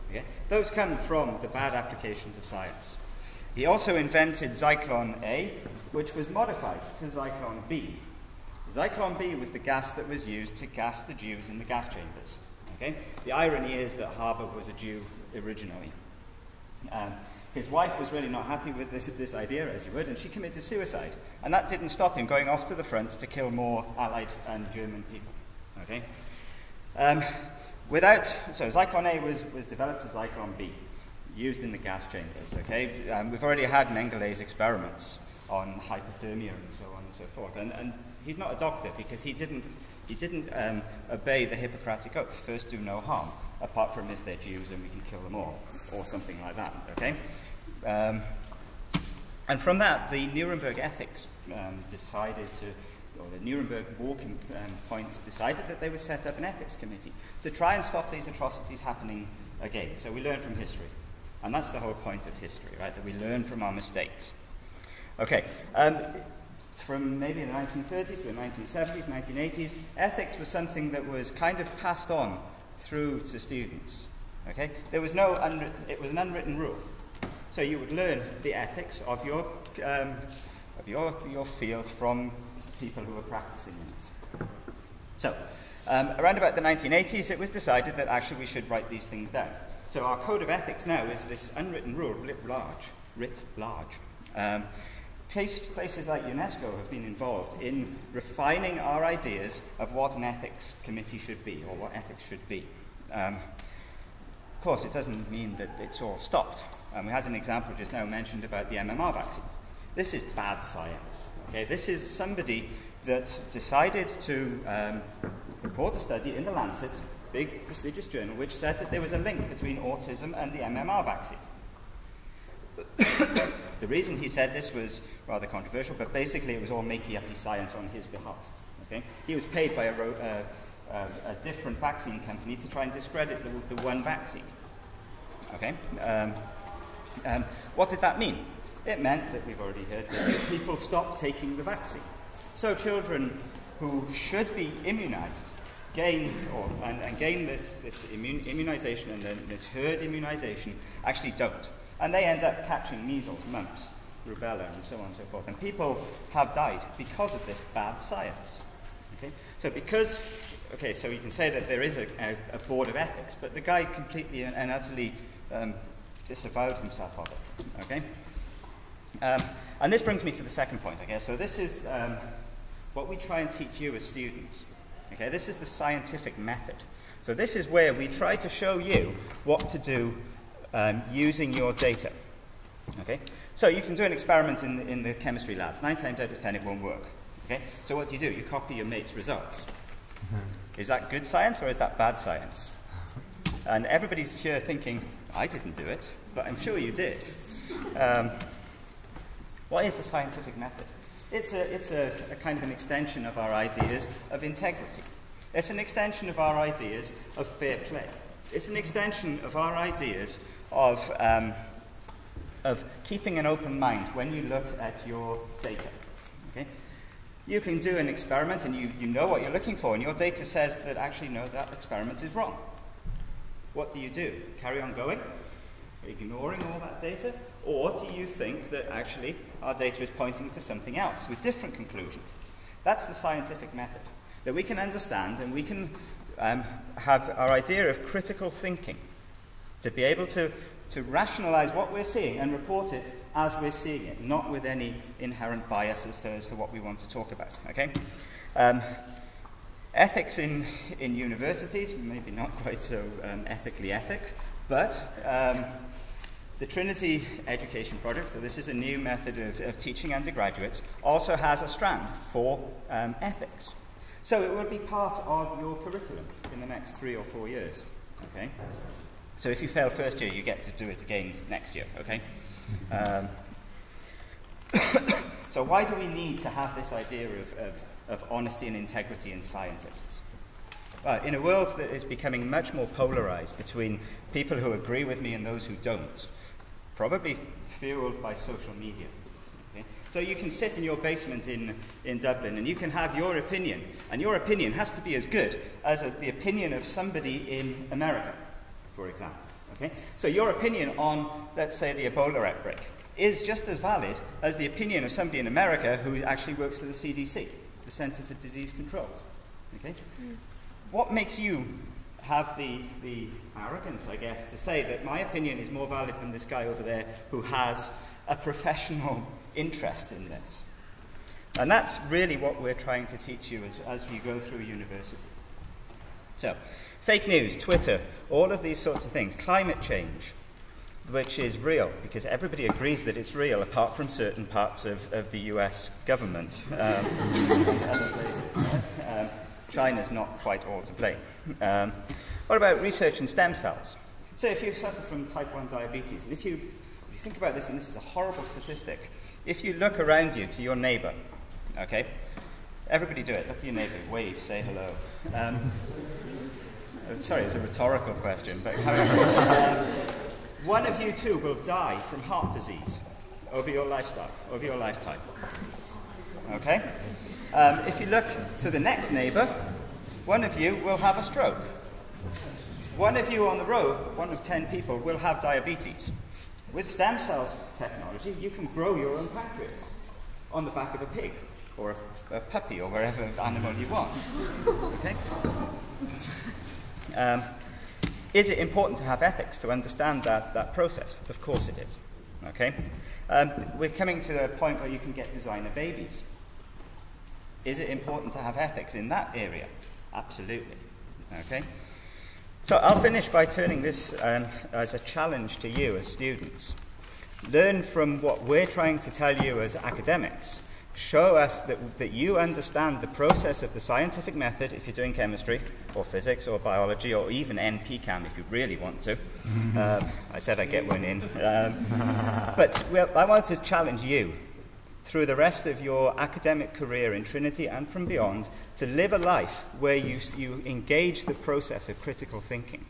I: Okay? Those come from the bad applications of science. He also invented Zyklon A, which was modified to Zyklon B. Zyklon B was the gas that was used to gas the Jews in the gas chambers. Okay? The irony is that Haber was a Jew originally. His wife was really not happy with this idea, as you would, and she committed suicide. And that didn't stop him going off to the front to kill more Allied and German people. Okay? So Zyklon A was developed as Zyklon B, used in the gas chambers. Okay? We've already had Mengelé's experiments on hypothermia and so on and so forth. And he's not a doctor because he didn't obey the Hippocratic Oath. First, do no harm, apart from if they're Jews and we can kill them all, or something like that. Okay? And from that, the Nuremberg ethics the Nuremberg War points decided that they would set up an ethics committee to try and stop these atrocities happening again. So we learn from history. And that's the whole point of history, right? That we learn from our mistakes. Okay. From maybe the 1930s to the 1970s, 1980s, ethics was something that was kind of passed on through to students. Okay? There was it was an unwritten rule. So you would learn the ethics of your field from people who were practicing in it. So, around about the 1980s, it was decided that actually we should write these things down. So our code of ethics now is this unwritten rule, writ large. Places like UNESCO have been involved in refining our ideas of what an ethics committee should be, or what ethics should be. Of course, it doesn't mean that it's all stopped. We had an example just now mentioned about the MMR vaccine. This is bad science. Okay? This is somebody that decided to report a study in The Lancet, big prestigious journal, which said that there was a link between autism and the MMR vaccine. The reason he said this was rather controversial, but basically it was all makey-uppy science on his behalf. Okay? He was paid by a different vaccine company to try and discredit the one vaccine. Okay? What did that mean? It meant that we've already heard that people stopped taking the vaccine. So children who should be immunized gain this immunization and then this herd immunization actually don't. And they end up catching measles, mumps, rubella, and so on and so forth. And people have died because of this bad science. Okay? So because okay, so you can say that there is a board of ethics, but the guy completely and utterly disavowed himself of it, okay? And this brings me to the second point, I guess. So this is what we try and teach you as students, okay? This is the scientific method. So this is where we try to show you what to do using your data, okay? So you can do an experiment in the chemistry labs. 9 times out of 10 it won't work, okay? So what do? You copy your mate's results. Is that good science or is that bad science? And everybody's here thinking, I didn't do it, but I'm sure you did. What is the scientific method? It's a kind of an extension of our ideas of integrity. It's an extension of our ideas of fair play. It's an extension of our ideas of keeping an open mind when you look at your data. Okay? You can do an experiment and you know what you're looking for, and your data says that actually, no, that experiment is wrong. What do? Carry on going, ignoring all that data? Or do you think that actually our data is pointing to something else with different conclusion? That's the scientific method, that we can understand and we can have our idea of critical thinking, to be able to rationalize what we're seeing and report it as we're seeing it, not with any inherent bias as to what we want to talk about, okay? Ethics in universities, maybe not quite so ethically ethic, but the Trinity Education Project, so this is a new method of teaching undergraduates, also has a strand for ethics. So it will be part of your curriculum in the next 3 or 4 years, okay? So if you fail first year, you get to do it again next year, okay? So why do we need to have this idea of honesty and integrity in scientists? In a world that is becoming much more polarized between people who agree with me and those who don't, probably fueled by social media. Okay? So you can sit in your basement in Dublin and you can have your opinion, and your opinion has to be as good as the opinion of somebody in America, for example. Okay? So your opinion on, let's say, the Ebola outbreak is just as valid as the opinion of somebody in America who actually works for the CDC, the Center for Disease Control. Okay? What makes you have the arrogance, I guess, to say that my opinion is more valid than this guy over there who has a professional interest in this? And that's really what we're trying to teach you as you go through university. So, fake news, Twitter, all of these sorts of things. Climate change, which is real, because everybody agrees that it's real, apart from certain parts of the US government. China's not quite all to blame. What about research in stem cells? So if you suffer from type 1 diabetes, and if you think about this, and this is a horrible statistic, if you look around you to your neighbour, okay, everybody do it, look at your neighbour, wave, say hello. Sorry, it's a rhetorical question, but however, one of you two will die from heart disease over your lifestyle, over your lifetime. Okay? If you look to the next neighbour, one of you will have a stroke. One of you on the road, 1 of 10 people, will have diabetes. With stem cells technology, you can grow your own pancreas on the back of a pig, or a puppy, or wherever animal you want. Okay? Is it important to have ethics to understand that process? Of course it is. Okay? We're coming to a point where you can get designer babies. Is it important to have ethics in that area? Absolutely. Okay? So I'll finish by turning this as a challenge to you as students. Learn from what we're trying to tell you as academics. Show us that you understand the process of the scientific method if you're doing chemistry or physics or biology or even NPChem if you really want to. I said I'd get one in. But I want to challenge you through the rest of your academic career in Trinity and from beyond to live a life where you engage the process of critical thinking,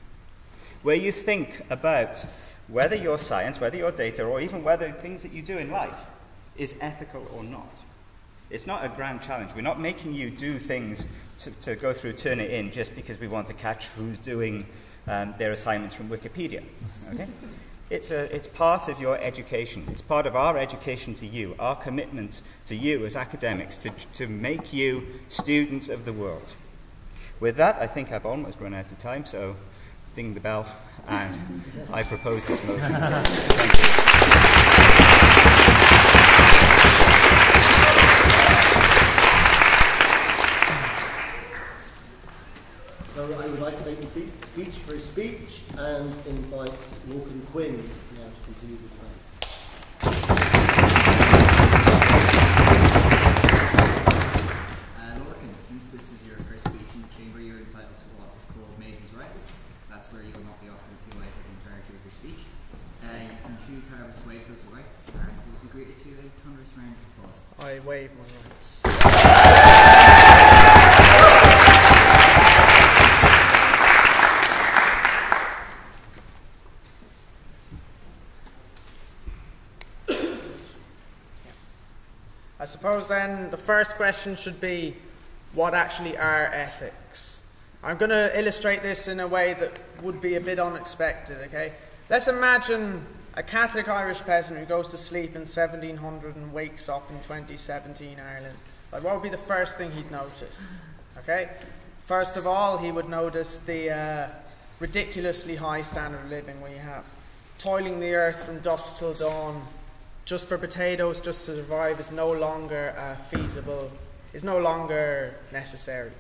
I: where you think about whether your science, whether your data, or even whether things that you do in life is ethical or not. It's not a grand challenge. We're not making you do things to go through Turnitin just because we want to catch who's doing their assignments from Wikipedia. Okay? It's part of your education. It's part of our education to you, our commitment to you as academics to make you students of the world. with that, I think I've almost run out of time, so ding the bell, and I propose this motion. Thank you.
B: So I would like to make a speech for his speech and invite Morgan Quinn now to continue the debate.
A: Morgan, since this is your first speech in the chamber, you're entitled to what is called Maiden's Rights. That's where you will not be offered a POA for the entirety of your speech. You can choose however to waive those rights, and you'll be greeted to a thunderous round of applause.
J: I waive my rights. I suppose then the first question should be, what actually are ethics? I'm going to illustrate this in a way that would be a bit unexpected, okay? Let's imagine a Catholic Irish peasant who goes to sleep in 1700 and wakes up in 2017 Ireland. Like, what would be the first thing he'd notice, okay? First of all, he would notice the ridiculously high standard of living we have. Toiling the earth from dusk till dawn, just for potatoes, just to survive, is no longer feasible, is no longer necessary.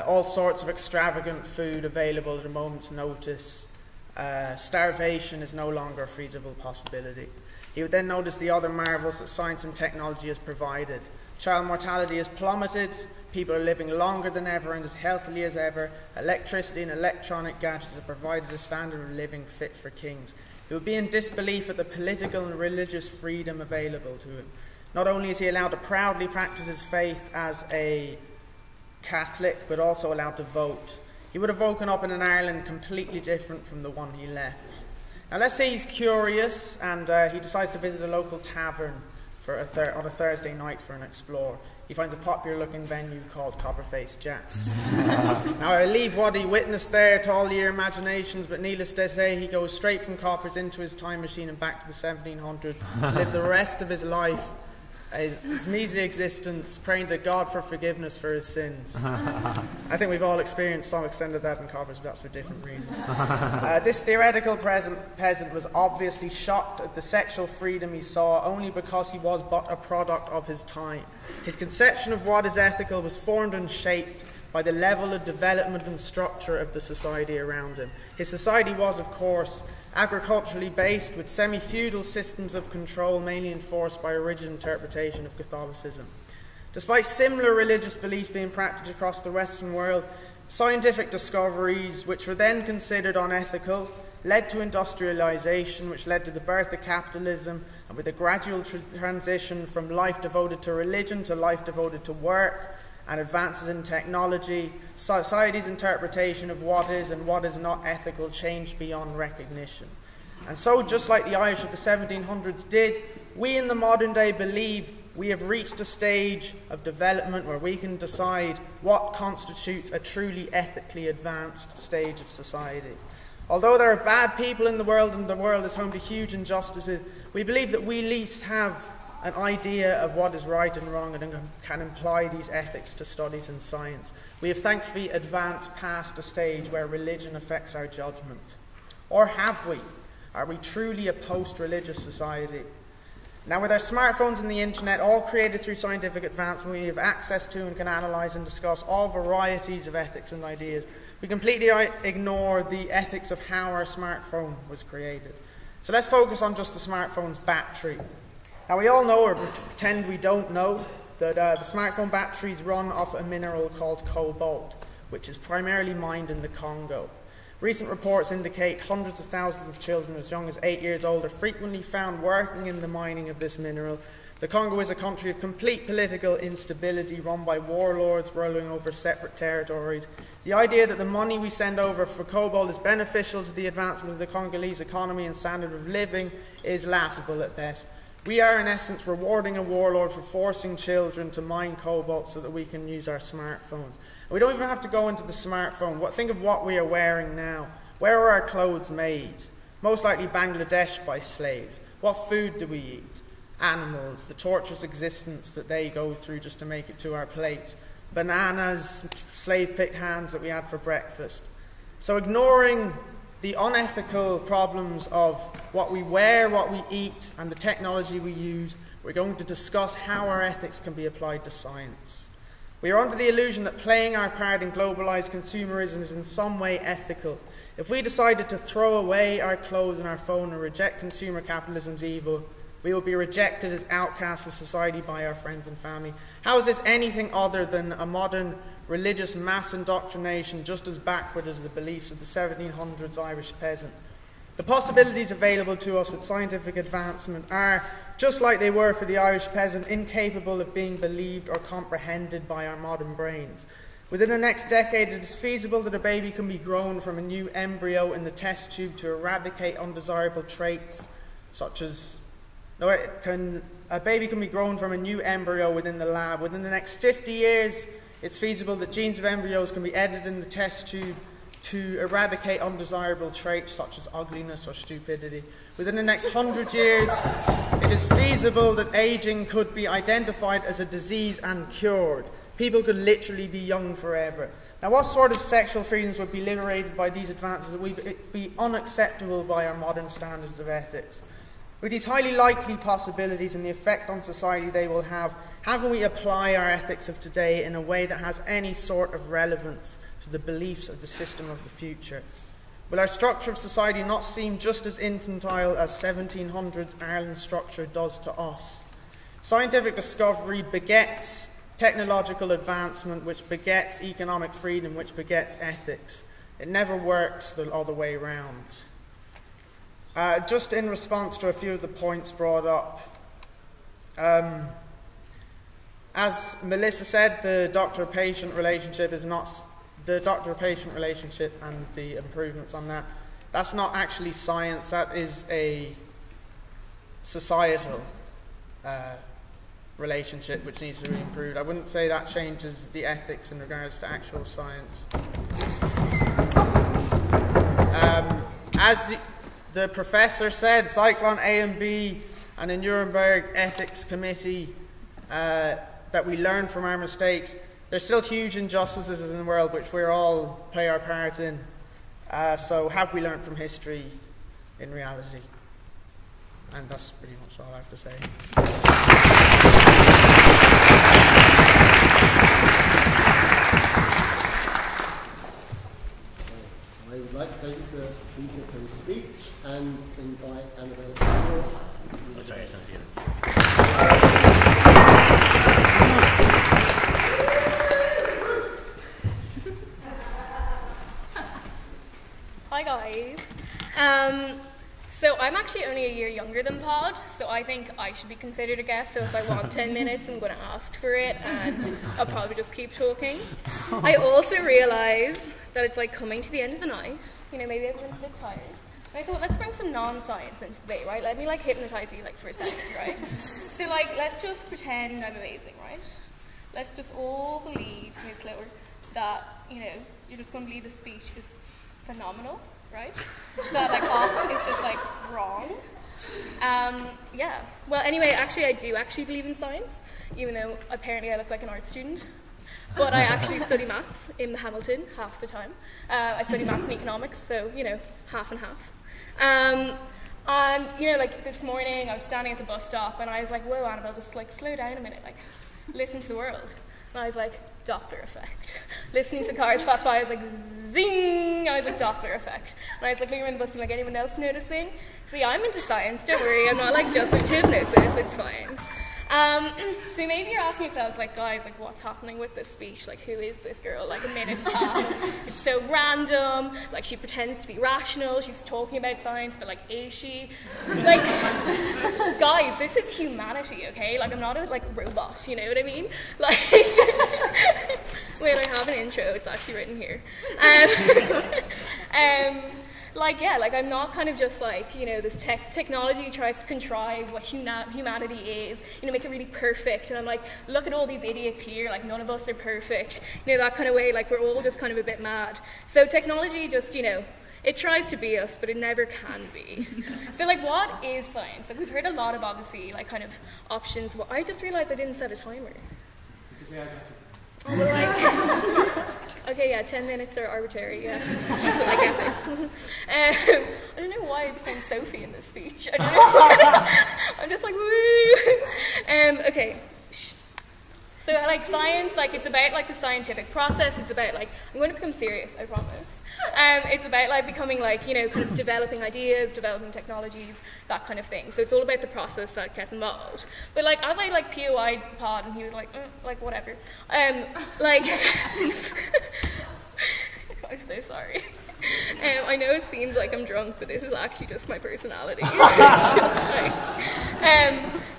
J: All sorts of extravagant food available at a moment's notice. Starvation is no longer a feasible possibility. He would then notice the other marvels that science and technology has provided. Child mortality has plummeted, people are living longer than ever and as healthily as ever. Electricity and electronic gadgets have provided a standard of living fit for kings. He would be in disbelief at the political and religious freedom available to him. Not only is he allowed to proudly practice his faith as a Catholic, but also allowed to vote. He would have woken up in an Ireland completely different from the one he left. Now let's say he's curious and he decides to visit a local tavern for on a Thursday night for an explore. He finds a popular looking venue called Copperface Jack's. Now I leave what he witnessed there to all your imaginations, but needless to say he goes straight from Coppers into his time machine and back to the 1700s to live the rest of his life, his measly existence, praying to God for forgiveness for his sins. I think we've all experienced some extent of that in Coppers, but that's for different reasons. This theoretical peasant was obviously shocked at the sexual freedom he saw only because he was but a product of his time. His conception of what is ethical was formed and shaped by the level of development and structure of the society around him. His society was, of course, agriculturally based, with semi-feudal systems of control mainly enforced by a rigid interpretation of Catholicism. Despite similar religious beliefs being practiced across the Western world, scientific discoveries, which were then considered unethical, led to industrialization, which led to the birth of capitalism, and with a gradual transition from life devoted to religion to life devoted to work, and advances in technology, society's interpretation of what is and what is not ethical changed beyond recognition. And so, just like the Irish of the 1700s did, we in the modern day believe we have reached a stage of development where we can decide what constitutes a truly ethically advanced stage of society. Although there are bad people in the world and the world is home to huge injustices, we believe that we at least have an idea of what is right and wrong and can apply these ethics to studies in science. We have thankfully advanced past a stage where religion affects our judgment. Or have we? Are we truly a post-religious society? Now, with our smartphones and the internet, all created through scientific advancement, we have access to and can analyse and discuss all varieties of ethics and ideas. We completely ignore the ethics of how our smartphone was created. So let's focus on just the smartphone's battery. Now, we all know, or pretend we don't know, that the smartphone batteries run off a mineral called cobalt, which is primarily mined in the Congo. Recent reports indicate hundreds of thousands of children as young as 8 years old are frequently found working in the mining of this mineral. The Congo is a country of complete political instability, run by warlords ruling over separate territories. The idea that the money we send over for cobalt is beneficial to the advancement of the Congolese economy and standard of living is laughable at best. We are, in essence, rewarding a warlord for forcing children to mine cobalt so that we can use our smartphones. And we don't even have to go into the smartphone. Think of what we are wearing now. Where are our clothes made? Most likely Bangladesh by slaves. What food do we eat? Animals, the torturous existence that they go through just to make it to our plate. bananas, slave-picked hands that we had for breakfast. So ignoring the unethical problems of what we wear, what we eat, and the technology we use, we're going to discuss how our ethics can be applied to science. We are under the illusion that playing our part in globalized consumerism is in some way ethical. If we decided to throw away our clothes and our phone and reject consumer capitalism's evil, we will be rejected as outcasts of society by our friends and family. How is this anything other than a modern religious mass indoctrination just as backward as the beliefs of the 1700s Irish peasant? The possibilities available to us with scientific advancement are, just like they were for the Irish peasant, incapable of being believed or comprehended by our modern brains. Within the next decade, it is feasible that a baby can be grown from a new embryo in the test tube to eradicate undesirable traits such as... a baby can be grown from a new embryo within the lab. Within the next 50 years, it's feasible that genes of embryos can be edited in the test tube to eradicate undesirable traits such as ugliness or stupidity. Within the next 100 years, it is feasible that aging could be identified as a disease and cured. People could literally be young forever. Now, what sort of sexual freedoms would be liberated by these advances that would be unacceptable by our modern standards of ethics? With these highly likely possibilities and the effect on society they will have, how can we apply our ethics of today in a way that has any sort of relevance to the beliefs of the system of the future? Will our structure of society not seem just as infantile as 1700s Ireland structure does to us? Scientific discovery begets technological advancement, which begets economic freedom, which begets ethics. It never works the other way around. Just in response to a few of the points brought up, as Melissa said, the doctor-patient relationship is not the doctor-patient relationship and the improvements on that. That's not actually science. That is a societal relationship which needs to be improved. I wouldn't say that changes the ethics in regards to actual science. As the professor said, Cyclone A and B and the Nuremberg Ethics Committee, that we learn from our mistakes. There's still huge injustices in the world which we all play our part in. So have we learned from history in reality? And that's pretty much all I have to say.
B: I would like to thank the speaker for his speech and invite Annabelle to
E: Oh, sorry, it's not here.
F: Hi guys. So I'm actually only a year younger than Pod, so I think I should be considered a guest. So if I want 10 minutes, I'm going to ask for it, and I'll probably just keep talking. I also realise that it's like coming to the end of the night. You know, maybe everyone's a bit tired. And I thought, let's bring some non-science into the debate, right? Let me like hypnotise you like for a second, right? So like, let's just pretend I'm amazing, right? Let's just all believe, here slower, that, you know, you're just going to believe the speech is phenomenal, right? That like off is just like wrong. Yeah. Well, anyway, actually, I do actually believe in science, even though apparently I look like an art student. But I actually study maths in the Hamilton half the time. I study maths and economics, so you know, half and half. And you know, like this morning, I was standing at the bus stop, and I was like, "Whoa, Annabelle, just like slow down a minute, like listen to the world." And I was like, Doppler effect. Listening to the cars pass by, I was like, zing! I was like, Doppler effect. And I was like, looking around the bus and like, anyone else noticing? So yeah, I'm into science, don't worry, I'm not like just into hypnosis, it's fine. So maybe you're asking yourselves, like, guys, like, what's happening with this speech? Like, who is this girl? Like, a minute's past. It's so random. Like, she pretends to be rational. She's talking about science, but, like, is she? Like, guys, this is humanity, okay? Like, I'm not a, like, robot, you know what I mean? Like, wait, I have an intro. It's actually written here. Like, yeah, like I'm not kind of just like, you know, this technology tries to contrive what humanity is, you know, make it really perfect. And I'm like, look at all these idiots here, like none of us are perfect. You know, that kind of way, like we're all just kind of a bit mad. So technology just, you know, it tries to be us, but it never can be. So like, what is science? Like we've heard a lot of obviously like kind of options. Well, I just realized I didn't set a timer. Okay, yeah, 10 minutes are arbitrary, yeah. Like ethics. I don't know why I became Sophie in this speech. I don't know. I'm just like, woo! Okay. So, like, science, like, it's about, like, the scientific process. It's about, like, I'm going to become serious, I promise. It's about, like, becoming, like, you know, kind of developing ideas, developing technologies, that kind of thing. So it's all about the process that gets involved. But, like, as I, like, POI'd Pod, and he was like, whatever. Like, I'm so sorry. I know it seems like I'm drunk, but this is actually just my personality. It's just like,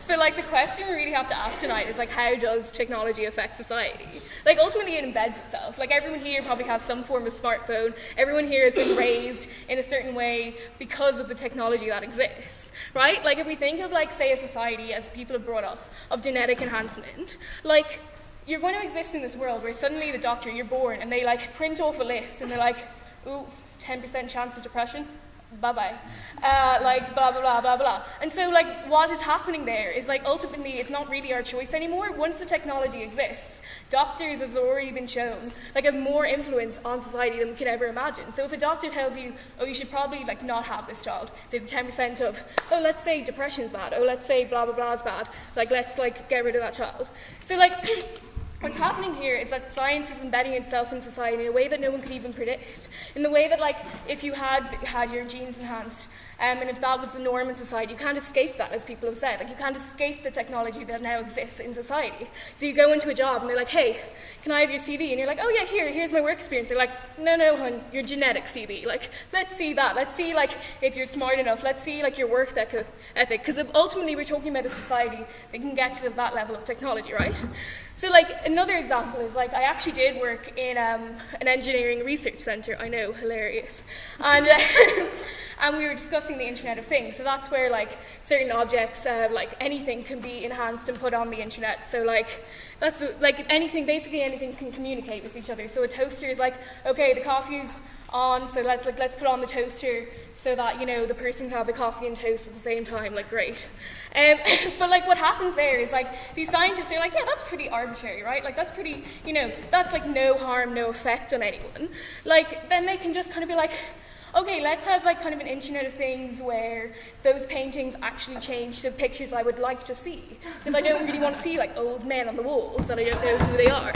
F: but like the question we really have to ask tonight is like, how does technology affect society? Like ultimately it embeds itself. Like everyone here probably has some form of smartphone. Everyone here has been raised in a certain way because of the technology that exists, right? Like if we think of like, say, a society as people have brought up of genetic enhancement, like you're going to exist in this world where suddenly the doctor, you're born, and they like print off a list and they're like, ooh, 10% chance of depression, bye-bye. Like, blah, blah, blah, blah, blah. And so, like, what is happening there is, like, ultimately, it's not really our choice anymore. Once the technology exists, doctors, as already been shown, like, have more influence on society than we could ever imagine. So if a doctor tells you, oh, you should probably, like, not have this child, there's a 10% of, oh, let's say depression's bad, oh, let's say blah, blah, blah is bad, like, let's, like, get rid of that child. So, like, what's happening here is that science is embedding itself in society in a way that no one could even predict. In the way that, like, if you had your genes enhanced, and if that was the norm in society, you can't escape that, as people have said. Like, you can't escape the technology that now exists in society. So you go into a job and they're like, hey, can I have your CV? And you're like, oh yeah, here's my work experience. They're like, no, hun, your genetic CV. Like, let's see that. Let's see, like, if you're smart enough. Let's see, like, your work ethic. Because ultimately we're talking about a society that can get to that level of technology, right? So, like, another example is, like, I actually did work in an engineering research centre. I know, hilarious. And, and we were discussing the Internet of Things. So that's where, like, certain objects, like, anything can be enhanced and put on the Internet. So, like, that's, like, anything, basically anything can communicate with each other. So a toaster is like, okay, the coffee's on, so let's put on the toaster so that, you know, the person can have the coffee and toast at the same time, like, great. But, like, what happens there is, like, these scientists are like, yeah, that's pretty arbitrary, right? Like, that's pretty, you know, that's, like, no harm, no effect on anyone. Like, then they can just kind of be like, okay, let's have, like, kind of an Internet of Things where those paintings actually change to pictures I would like to see. Because I don't really want to see, like, old men on the walls that I don't know who they are.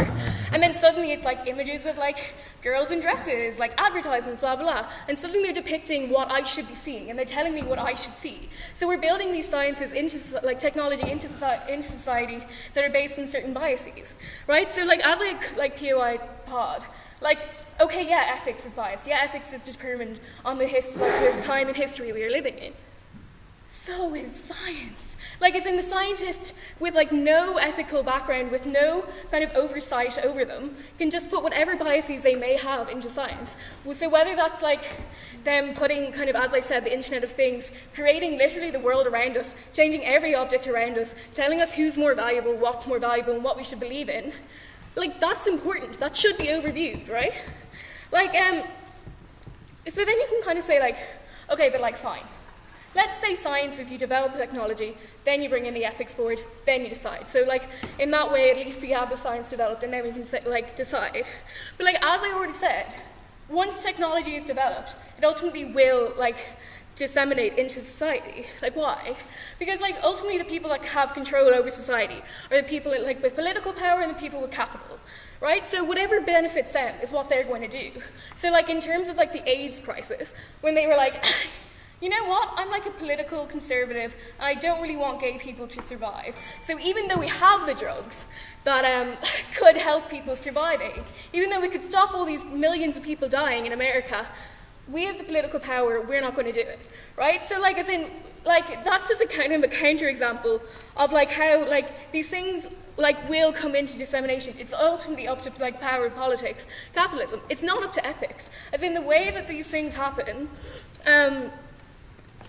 F: And then suddenly it's, like, images of, like, girls in dresses, like, advertisements, blah, blah, blah. And suddenly they're depicting what I should be seeing, and they're telling me what I should see. So we're building these sciences into, like, technology into society that are based on certain biases, right? So, like, as I, like, POI Pod, like, okay, yeah, ethics is biased. Yeah, ethics is determined on the time in history we are living in. So is science. Like, as in the scientist with, like, no ethical background, with no kind of oversight over them, can just put whatever biases they may have into science. So whether that's, like, them putting, kind of, as I said, the Internet of Things, creating literally the world around us, changing every object around us, telling us who's more valuable, what's more valuable, and what we should believe in, like, that's important. That should be overviewed, right? Like, so then you can kind of say, like, okay, but, like, fine. Let's say science is you develop the technology, then you bring in the ethics board, then you decide. So, like, in that way, at least we have the science developed, and then we can, like, decide. But, like, as I already said, once technology is developed, it ultimately will, like, disseminate into society. Like, why? Because, like, ultimately the people that have control over society are the people, like, with political power and the people with capital. Right? So whatever benefits them is what they're going to do. So, like, in terms of, like, the AIDS crisis, when they were like, you know what, I'm, like, a political conservative, and I don't really want gay people to survive. So even though we have the drugs that could help people survive AIDS, even though we could stop all these millions of people dying in America, we have the political power, we're not going to do it, right? So, like, as in, like, that's just a kind of a counterexample of, like, how, like, these things, like, will come into dissemination. It's ultimately up to, like, power, politics, capitalism. It's not up to ethics. As in, the way that these things happen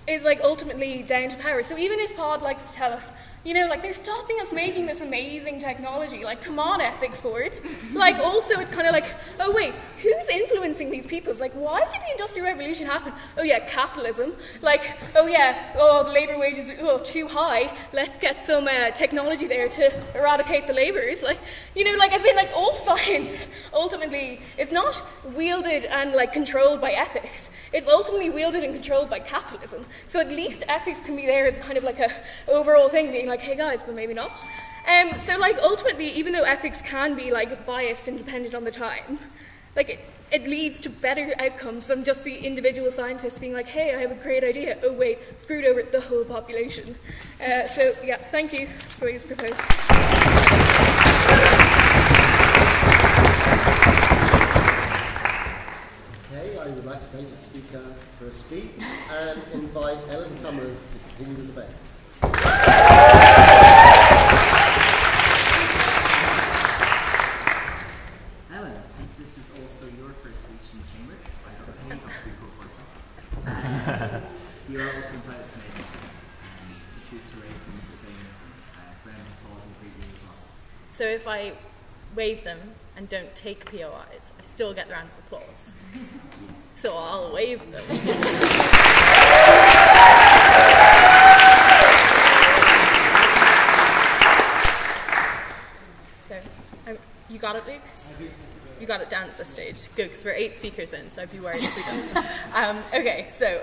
F: is, like, ultimately down to power. So even if Pod likes to tell us, You know, like, they're stopping us making this amazing technology. Like, come on, ethics board. Like, also, it's kind of like, oh, wait, who's influencing these people? It's like, why did the Industrial Revolution happen? Oh, yeah, capitalism. Like, oh, yeah, oh, the labour wages are too high. Let's get some technology there to eradicate the labourers. Like, you know, like, as in, like, all science, ultimately, is not wielded and, like, controlled by ethics. It's ultimately wielded and controlled by capitalism. So at least ethics can be there as kind of like a overall thing, being like, hey guys, but maybe not. So like ultimately, even though ethics can be like biased and dependent on the time, like it leads to better outcomes than just the individual scientist being like, hey, I have a great idea. Oh wait, screwed over the whole population. So yeah, thank you for what you proposed.
B: Okay, I would like to thank the speaker for a speech and invite Ellen Summers to continue the debate.
A: Ellen, since this is also your first speech in the chamber, I don't hate on people person. You are also entitled to make comments. If you choose to rate them the same round of applause will greet you as well.
K: So if I wave them and don't take POIs, I still get the round of applause. So I'll wave them. So, you got it, Luke? You got it down at this stage. Good, because we're 8 speakers in, so I'd be worried if we don't. Okay, so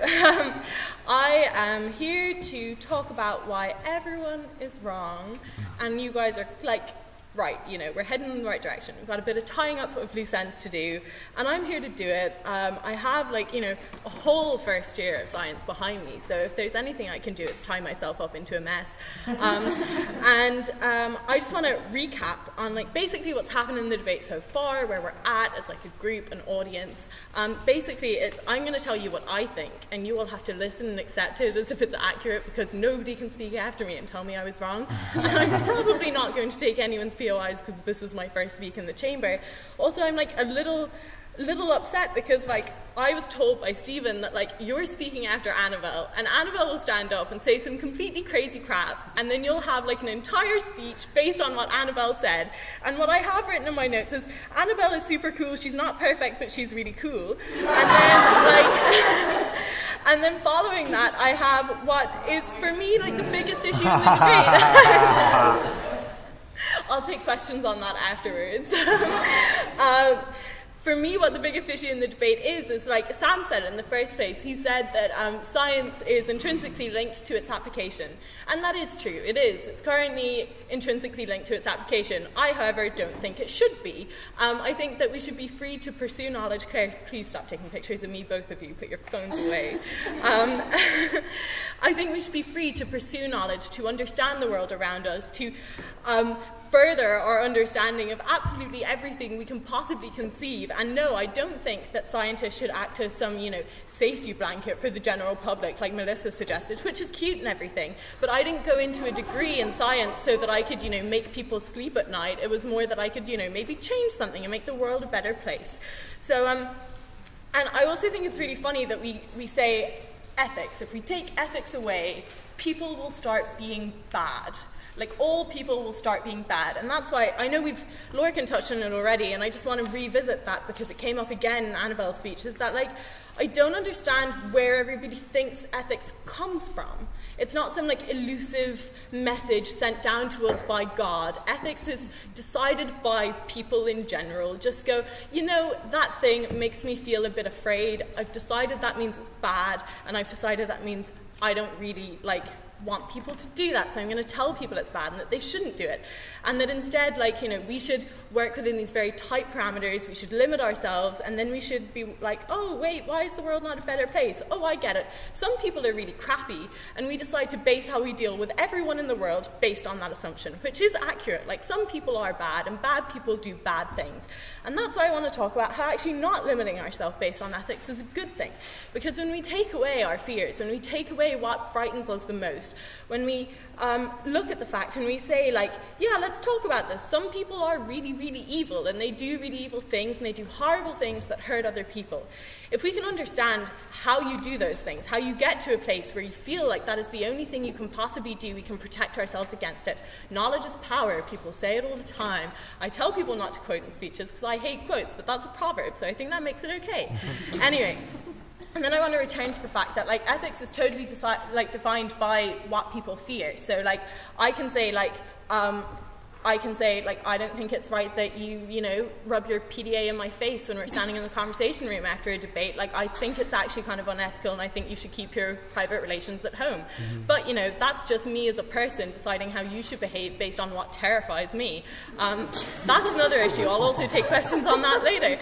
K: I am here to talk about why everyone is wrong, and you guys are like, right, you know, we're heading in the right direction. We've got a bit of tying up of loose ends to do, and I'm here to do it. I have, like, you know, a whole first year of science behind me, so if there's anything I can do, it's tie myself up into a mess. I just want to recap on, like, basically what's happened in the debate so far, where we're at as, like, a group, an audience. Basically, I'm going to tell you what I think, and you all have to listen and accept it as if it's accurate, because nobody can speak after me and tell me I was wrong. And I'm probably not going to take anyone's POIs because this is my first week in the chamber. Also, I'm like a little upset because like I was told by Stephen that like you're speaking after Annabelle, and Annabelle will stand up and say some completely crazy crap, and then you'll have like an entire speech based on what Annabelle said. And what I have written in my notes is Annabelle is super cool, she's not perfect, but she's really cool. And then like and then following that I have what is for me like the biggest issue in the debate. I'll take questions on that afterwards. For me, what the biggest issue in the debate is like Sam said in the first place. He said that science is intrinsically linked to its application. And that is true, it is. It's currently intrinsically linked to its application. I, however, don't think it should be. I think that we should be free to pursue knowledge. Claire, please stop taking pictures of me, both of you. Put your phones away. I think we should be free to pursue knowledge, to understand the world around us, to further our understanding of absolutely everything we can possibly conceive. And no, I don't think that scientists should act as some, you know, safety blanket for the general public, like Melissa suggested, which is cute and everything. But I didn't go into a degree in science so that I could, you know, make people sleep at night. It was more that I could, you know, maybe change something and make the world a better place. So, and I also think it's really funny that we say ethics. If we take ethics away, people will start being bad. Like, all people will start being bad. And that's why, I know Lorcan touched on it already, and I just want to revisit that because it came up again in Annabelle's speech, is that, like, I don't understand where everybody thinks ethics comes from. It's not some, like, elusive message sent down to us by God. Ethics is decided by people in general. Just go, you know, that thing makes me feel a bit afraid. I've decided that means it's bad, and I've decided that means I don't really, like, want people to do that, so I'm going to tell people it's bad and that they shouldn't do it. And that instead, like, you know, we should work within these very tight parameters, we should limit ourselves, and then we should be like, oh, wait, why is the world not a better place? Oh, I get it. Some people are really crappy, and we decide to base how we deal with everyone in the world based on that assumption, which is accurate. Like, some people are bad, and bad people do bad things. And that's why I want to talk about how actually not limiting ourselves based on ethics is a good thing. Because when we take away our fears, when we take away what frightens us the most, most. When we look at the fact and we say, like, yeah, let's talk about this. Some people are really, really evil, and they do really evil things, and they do horrible things that hurt other people. If we can understand how you do those things, how you get to a place where you feel like that is the only thing you can possibly do, we can protect ourselves against it. Knowledge is power. People say it all the time. I tell people not to quote in speeches because I hate quotes, but that's a proverb, so I think that makes it okay. Anyway. And then I want to return to the fact that, like, ethics is totally defined by what people fear. So, like, I can say, like, I don't think it's right that you know, rub your PDA in my face when we're standing in the conversation room after a debate. Like, I think it's actually kind of unethical, and I think you should keep your private relations at home. But, you know, that's just me as a person deciding how you should behave based on what terrifies me. That's another issue. I'll also take questions on that later.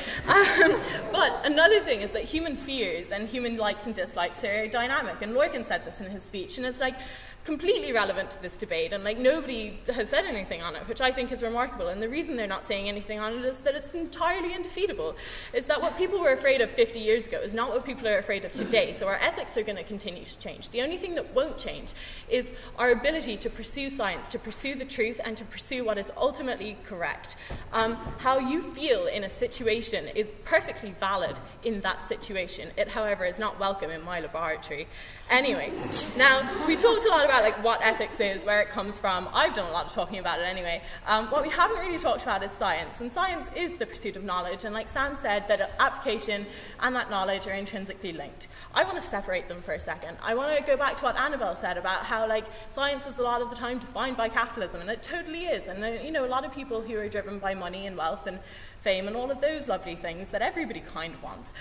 K: But another thing is that human fears and human likes and dislikes are dynamic, and Lorcan said this in his speech, and it's like, completely relevant to this debate, and like nobody has said anything on it, which I think is remarkable. And the reason they're not saying anything on it is that it's entirely undefeatable. Is that what people were afraid of 50 years ago is not what people are afraid of today. So our ethics are going to continue to change. The only thing that won't change is our ability to pursue science, to pursue the truth, and to pursue what is ultimately correct. How you feel in a situation is perfectly valid in that situation. It, however, is not welcome in my laboratory. Anyway, now we talked a lot about like what ethics is, where it comes from. I've done a lot of talking about it anyway. What we haven't really talked about is science, and science is the pursuit of knowledge, and like Sam said, that application and that knowledge are intrinsically linked. I want to separate them for a second. I want to go back to what Annabelle said about how like science is a lot of the time defined by capitalism, and it totally is. And you know, a lot of people who are driven by money and wealth and fame and all of those lovely things that everybody kind of wants.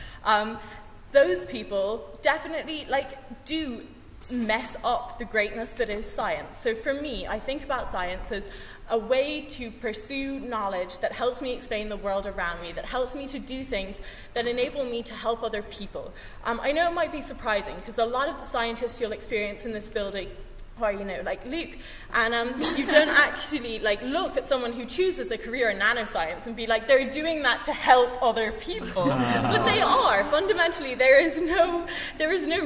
K: Those people definitely do mess up the greatness that is science. So for me, I think about science as a way to pursue knowledge that helps me explain the world around me, that helps me to do things that enable me to help other people. I know it might be surprising because a lot of the scientists you'll experience in this building or, you know, like Luke, and you don't actually like look at someone who chooses a career in nanoscience and be like, they're doing that to help other people. But they are. Fundamentally, there is no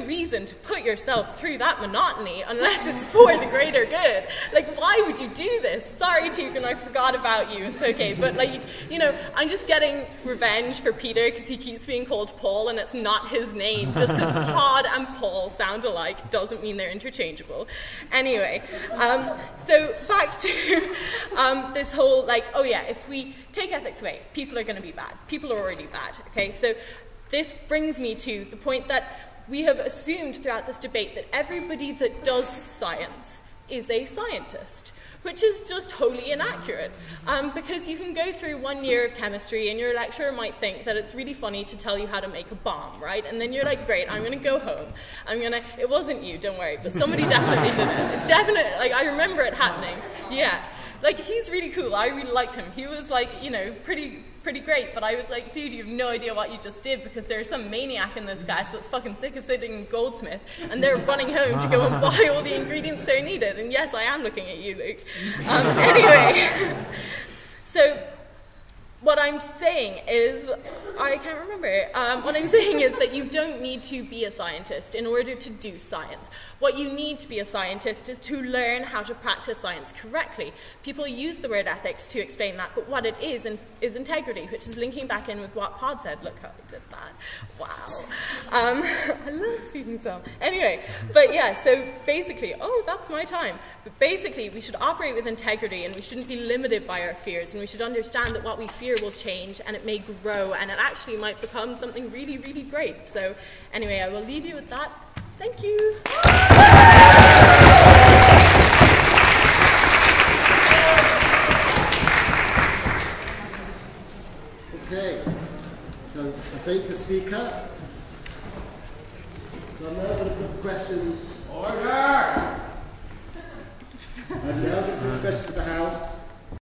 K: reason to put yourself through that monotony unless it's for the greater good. Like, why would you do this? Sorry, Tugan, I forgot about you. It's okay. But, like, you know, I'm just getting revenge for Peter because he keeps being called Paul and it's not his name. Just because Pod and Paul sound alike doesn't mean they're interchangeable. Anyway, so back to this whole, like, oh yeah, if we take ethics away, people are going to be bad. People are already bad, okay? So this brings me to the point that we have assumed throughout this debate that everybody that does science is a scientist, which is just wholly inaccurate. Because you can go through 1 year of chemistry and your lecturer might think that it's really funny to tell you how to make a bomb, right? And then you're like, great, I'm gonna go home. It wasn't you, don't worry, but somebody definitely did it. Definitely, like, I remember it happening. Yeah, like, he's really cool, I really liked him. He was like, you know, pretty great, but I was like, dude, you have no idea what you just did because there's some maniac in this class that's fucking sick of sitting in Goldsmith and they're running home to go and buy all the ingredients they needed. And yes, I am looking at you, Luke. Anyway, so what I'm saying is, I can't remember. What I'm saying is that you don't need to be a scientist in order to do science. What you need to be a scientist is to learn how to practice science correctly. People use the word ethics to explain that, but what it is integrity, which is linking back in with what Pod said. Look how I did that. Wow. I love speaking some. Anyway, but yeah, so basically, oh, that's my time. But basically, we should operate with integrity and we shouldn't be limited by our fears, and we should understand that what we fear will change and it may grow and it actually might become something really, really great. So anyway, I will leave you with that. Thank you.
B: Okay, so I thank the speaker. So I'm now going to put questions. Order!